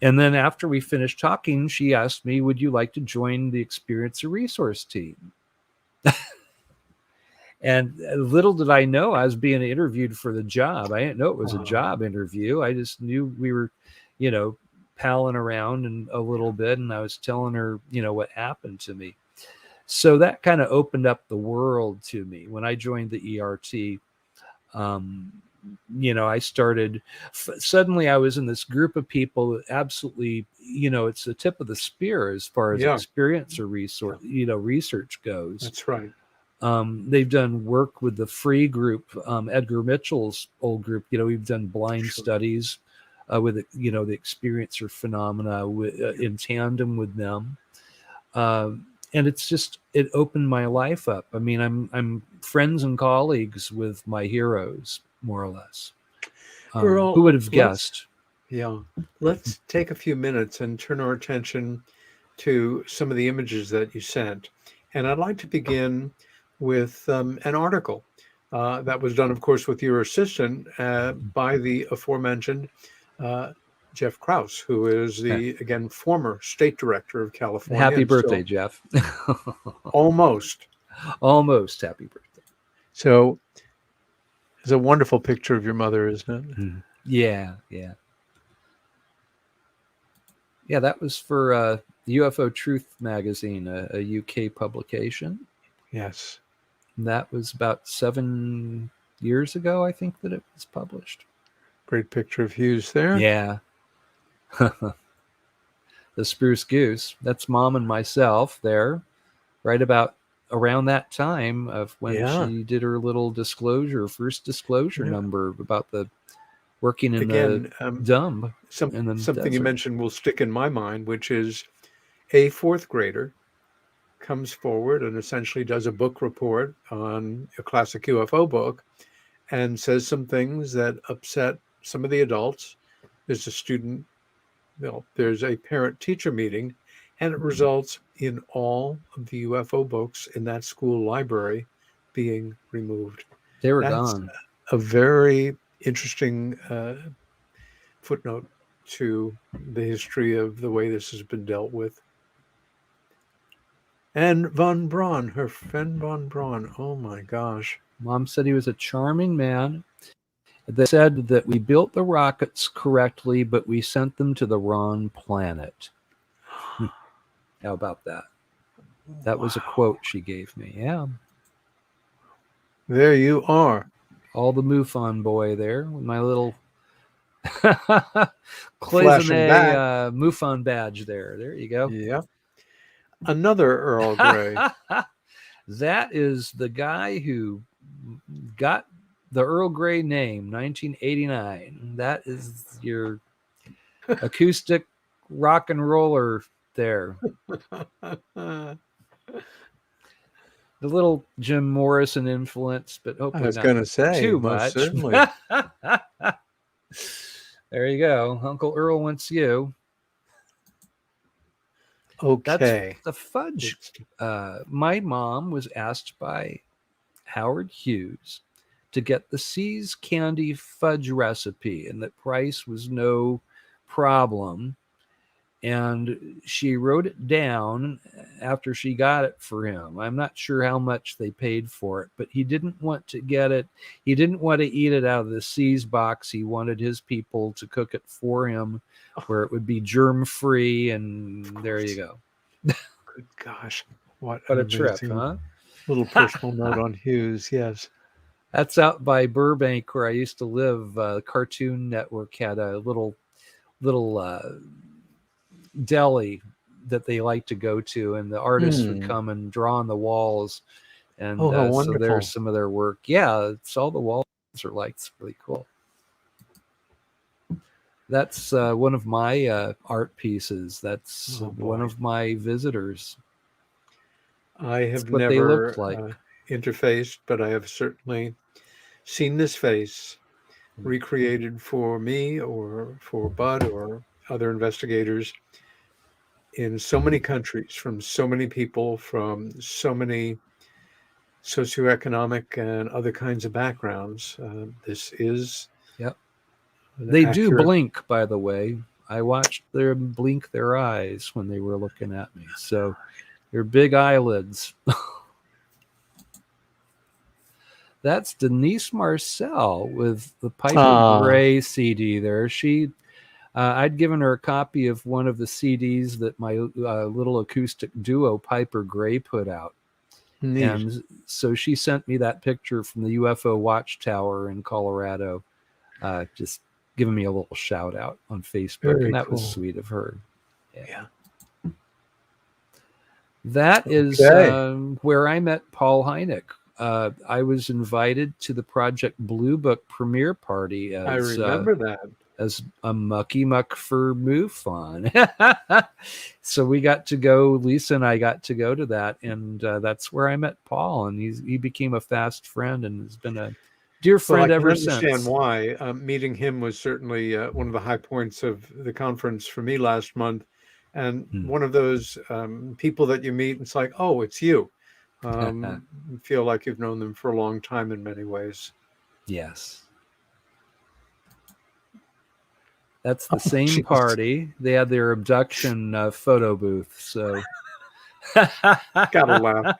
And then after we finished talking, she asked me, would you like to join the Experiencer Resource Team? And little did I know I was being interviewed for the job. I didn't know it was a job interview. I just knew we were, you know, palling around and a little bit. And I was telling her, you know, what happened to me. So that kind of opened up the world to me when I joined the ERT. I started, suddenly I was in this group of people that absolutely, it's the tip of the spear as far as experience or research goes. That's right. They've done work with the free group, Edgar Mitchell's old group. We've done blind studies with, the experiencer phenomena in tandem with them. And it opened my life up. I mean, I'm friends and colleagues with my heroes, more or less. Earl, who would have guessed? Let's take a few minutes and turn our attention to some of the images that you sent. And I'd like to begin with an article that was done, of course, with your assistant by the aforementioned Jeff Krause, who is the, again, former state director of California. Happy birthday, Jeff. Almost happy birthday. So it's a wonderful picture of your mother, isn't it? Yeah. Yeah, that was for UFO Truth magazine, a UK publication. Yes. And that was about 7 years ago, I think, that it was published. Great picture of Hughes there. Yeah. The spruce goose. That's Mom and myself there, right about around that time of when she did her little first disclosure number about the working in the dump. Something you mentioned will stick in my mind, which is a fourth grader comes forward and essentially does a book report on a classic UFO book and says some things that upset some of the adults. There's a student, there's a parent-teacher meeting, and it results in all of the UFO books in that school library being removed. They were gone. A very interesting footnote to the history of the way this has been dealt with. And von Braun, her friend von Braun, oh my gosh. Mom said he was a charming man. They said that we built the rockets correctly, but we sent them to the wrong planet. How about that? That was a quote she gave me. Yeah. There you are. All the MUFON boy there with my little Cloisonne MUFON badge there. There you go. Yeah. Another Earl Grey. That is the guy who got the Earl Grey name, 1989. That is your acoustic rock and roller there. The little Jim Morrison influence, but hopefully I was going to say too most much. Certainly. There you go. Uncle Earl wants you. Okay. That's the fudge. My mom was asked by Howard Hughes to get the See's candy fudge recipe, and that price was no problem. And she wrote it down after she got it for him. I'm not sure how much they paid for it, but he didn't want to get it. He didn't want to eat it out of the See's box. He wanted his people to cook it for him where it would be germ-free, and there you go. Good gosh. What a trip, huh? Little personal note on Hughes, yes. That's out by Burbank, where I used to live. Cartoon Network had a little deli that they like to go to, and the artists would come and draw on the walls, and so there's some of their work. Yeah, it's all the walls are like. It's really cool. That's one of my art pieces. That's one of my visitors. I have never interfaced, but I have certainly seen this face recreated for me or for Bud or other investigators in so many countries, from so many people, from so many socioeconomic and other kinds of backgrounds. This is They do blink, by the way. I watched them blink their eyes when they were looking at me. So they're big eyelids. That's Denise Marcel with the Piper Gray CD there. I'd given her a copy of one of the CDs that my little acoustic duo Piper Gray put out. Neat. And so she sent me that picture from the UFO Watchtower in Colorado. just giving me a little shout out on Facebook, Very and that cool. was sweet of her. Yeah. That is Okay. where I met Paul Hynek. I was invited to the Project Blue Book premiere party I as remember that. as a mucky muck for MUFON. So we got to go, Lisa and I got to go to that, and that's where I met Paul, and he became a fast friend and has been a dear Well, I friend can ever understand since. why. Meeting him was certainly one of the high points of the conference for me last month. And one of those people that you meet, it's like, oh, it's you. You feel like you've known them for a long time in many ways. Yes. That's the Oh, same jeez. party. They had their abduction photo booth. So Gotta laugh.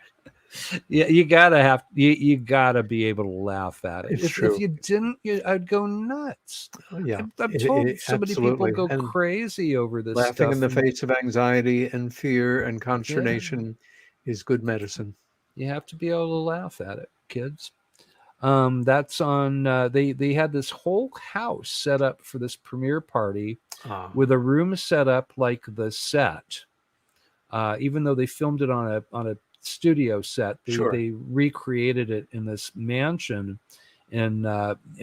Yeah, you gotta be able to laugh at it. It's If true. you didn't, I'd go nuts. Oh, yeah, I'm told so many people absolutely. go And crazy over this laughing stuff. in the And face of anxiety and fear and yeah, consternation is good medicine. you have to be able to laugh at it, kids. That's on. They had this whole house set up for this premiere party, with a room set up like the set. Even though they filmed it on a studio set, Sure. they recreated it in this mansion in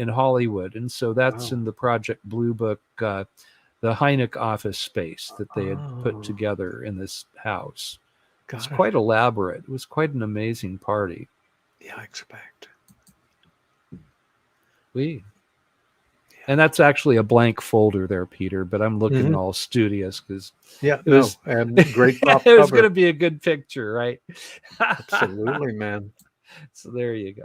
Hollywood, and so that's Wow. in the Project Blue Book, the Hynek office space that they had put Oh, together in this house. It's got it. quite elaborate. It was quite an amazing party. Yeah, I expect. And that's actually a blank folder there, Peter, but I'm looking all studious because Yeah, it was and great top it was going cover. to be a good picture, right? Absolutely, man. So there you go.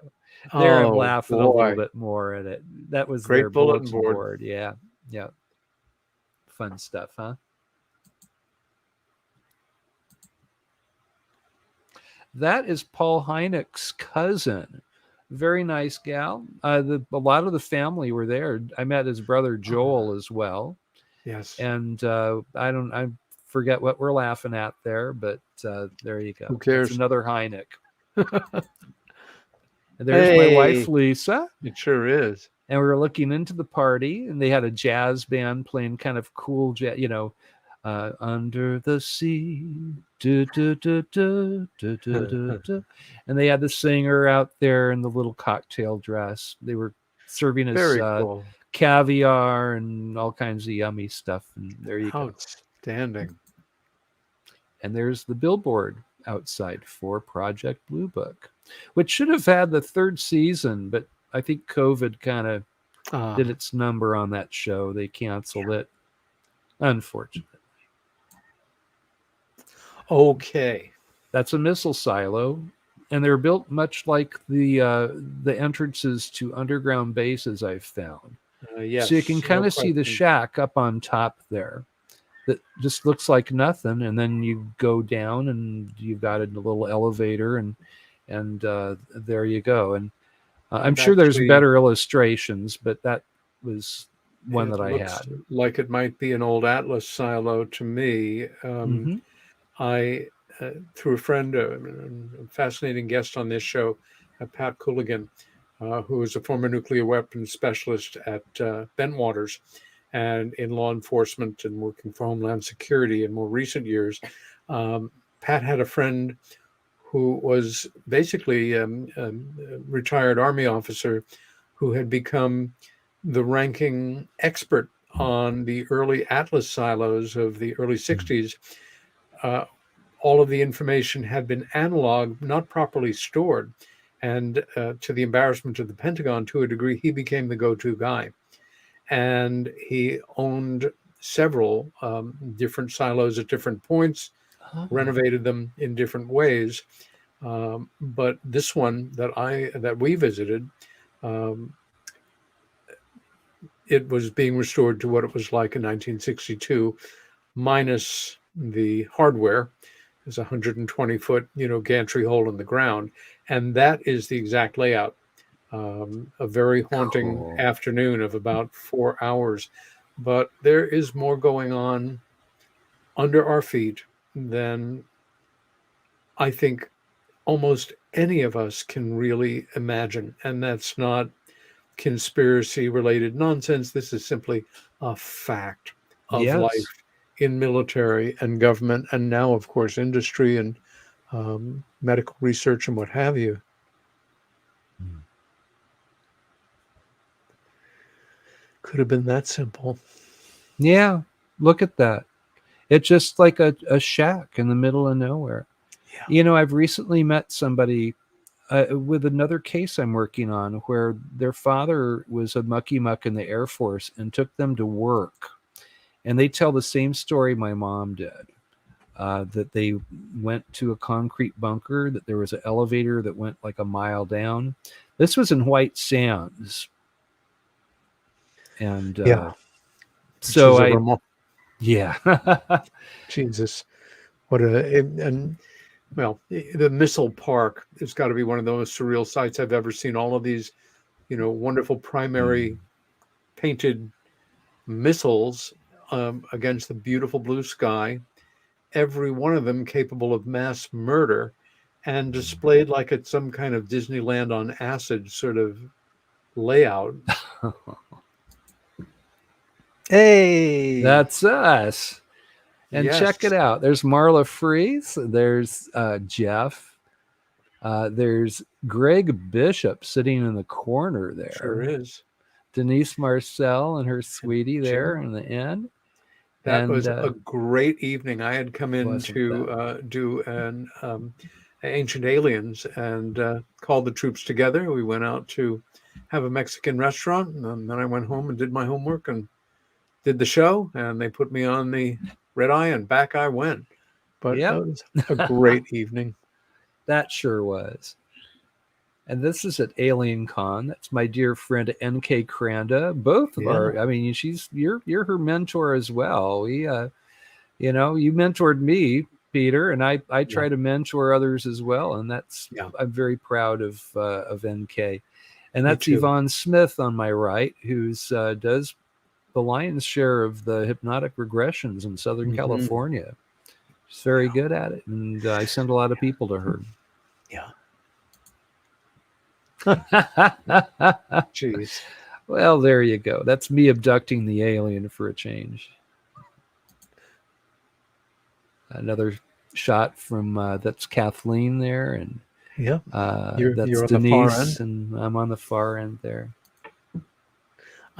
There I'm Oh, laughing a little boy. bit more at it. That was Great their bulletin bulletin board. board. Yeah. Fun stuff, huh? That is Paul Hynek's cousin. Very nice gal. A lot of the family were there. I met his brother Joel as well. Yes. And I forget what we're laughing at there, but there you go. Who cares? It's another Hynek. And there's my wife, Lisa. It sure is. And we were looking into the party, and they had a jazz band playing kind of cool jazz, Under the Sea, do, do, do, do, do, do, do, do. And they had the singer out there in the little cocktail dress. They were serving us Very cool. caviar and all kinds of yummy stuff. And there you go. Outstanding. And there's the billboard outside for Project Blue Book, which should have had the third season, but I think COVID kind of did its number on that show. They canceled it, unfortunately. Okay. That's a missile silo, and they're built much like the entrances to underground bases I've found. Yes. So you can kind of see the shack up on top there that just looks like nothing, and then you go down and you've got a little elevator, and there you go. And I'm sure there's better illustrations, but that was one that I had. Like it might be an old Atlas silo to me. I, through a friend, a fascinating guest on this show, Pat Cooligan, who is a former nuclear weapons specialist at Bentwaters and in law enforcement and working for Homeland Security in more recent years. Pat had a friend who was basically a retired Army officer who had become the ranking expert on the early Atlas silos of the early 60s. All of the information had been analog, not properly stored. And to the embarrassment of the Pentagon, to a degree, he became the go-to guy. And he owned several different silos at different points, renovated them in different ways. But this one that we visited, it was being restored to what it was like in 1962, minus the hardware. There's a 120-foot, gantry hole in the ground, and that is the exact layout. A very haunting afternoon of about 4 hours, but there is more going on under our feet than I think almost any of us can really imagine, and that's not conspiracy-related nonsense. This is simply a fact of Yes. life in military and government, and now, of course, industry and medical research and what have you. Could have been that simple. Yeah. Look at that. It's just like a shack in the middle of nowhere. Yeah. You know, I've recently met somebody with another case I'm working on where their father was a mucky muck in the Air Force and took them to work. And they tell the same story my mom did, that they went to a concrete bunker, that there was an elevator that went like a mile down. This was in White Sands. And so yeah. Jesus, well, the missile park has got to be one of the most surreal sights I've ever seen. All of these, wonderful primary painted missiles against the beautiful blue sky, every one of them capable of mass murder and displayed like it's some kind of Disneyland on acid sort of layout. Hey, That's us. And yes. check it out. There's Marla Fries. There's Jeff. There's Greg Bishop sitting in the corner there. Sure is. Denise Marcel and her sweetie there in the end. That was a great evening. I had come in to do an Ancient Aliens and called the troops together. We went out to have a Mexican restaurant, and then I went home and did my homework and did the show, and they put me on the red eye, and back I went. But Yep. That was a great evening. That sure was. And this is at Alien Con. That's my dear friend N.K. Cranda. Both of our, I mean, you're her mentor as well. We, you mentored me, Peter, and I try to mentor others as well. And that's, I'm very proud of N.K. And that's Yvonne Smith on my right, who's does the lion's share of the hypnotic regressions in Southern California. She's very good at it, and I send a lot of people to her. Yeah. Jeez. Well, there you go. That's me abducting the alien for a change. Another shot from that's Kathleen there, and you're that's on Denise, the far end. and I'm on the far end there.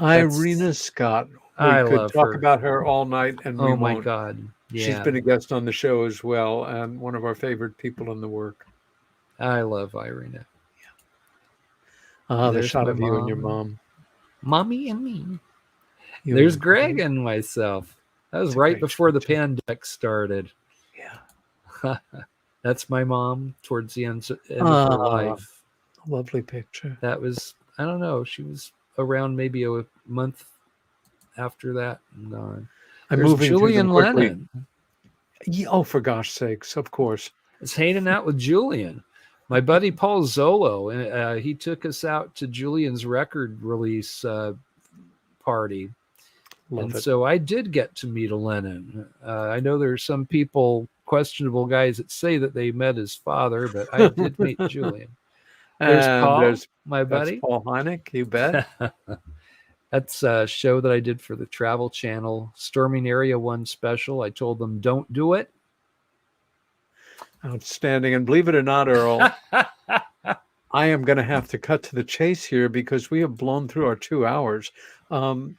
Irina Scott. I could love talk her. about her all night, and we Oh my won't. God! Yeah. She's been a guest on the show as well, and one of our favorite people in the work. I love Irina. The shot of you and your mom. Mommy and me. There's Greg and myself. That was right before the pandemic started. Yeah. That's my mom towards the end of her life. Lovely picture. That was, I don't know, she was around maybe a month after that. And, I'm moving Julian Lennon. Oh, for gosh sakes, of course. It's hanging out with Julian. My buddy Paul Zolo, he took us out to Julian's record release party. So I did get to meet a Lennon. I know there's some people, questionable guys, that say that they met his father, but I did meet Julian. There's Paul, my buddy. That's Paul Hynek, you bet. That's a show that I did for the Travel Channel, Storming Area 1 special. I told them, don't do it. Outstanding. And believe it or not, Earl, I am going to have to cut to the chase here because we have blown through our 2 hours.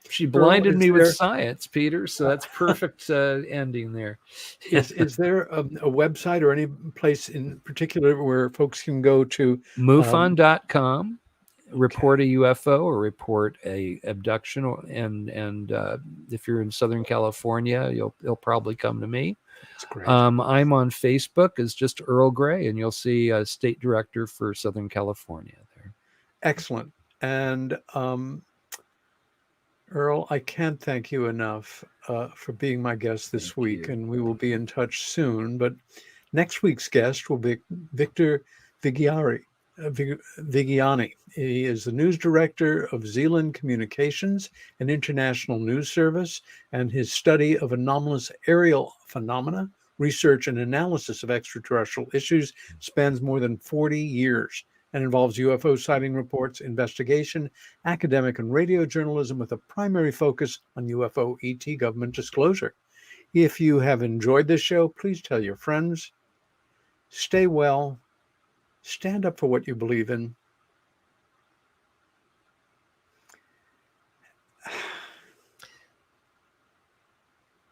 She blinded me with science, Peter, so that's perfect ending there. Is there a website or any place in particular where folks can go to? MUFON.com, report a UFO or report a abduction, and if you're in Southern California, you'll probably come to me. That's great. I'm on Facebook as just Earl Grey, and you'll see a state director for Southern California there. Excellent. And Earl, I can't thank you enough for being my guest this week, and we will be in touch soon. But next week's guest will be Victor Vigiani. He is the news director of Zealand Communications, an international news service, and his study of anomalous aerial phenomena, research and analysis of extraterrestrial issues spans more than 40 years. and involves UFO sighting reports, investigation, academic and radio journalism with a primary focus on UFO ET government disclosure. If you have enjoyed this show, please tell your friends. Stay well. Stand up for what you believe in.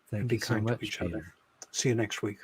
Thank And be you so kind much, to each Peter. other. See you next week.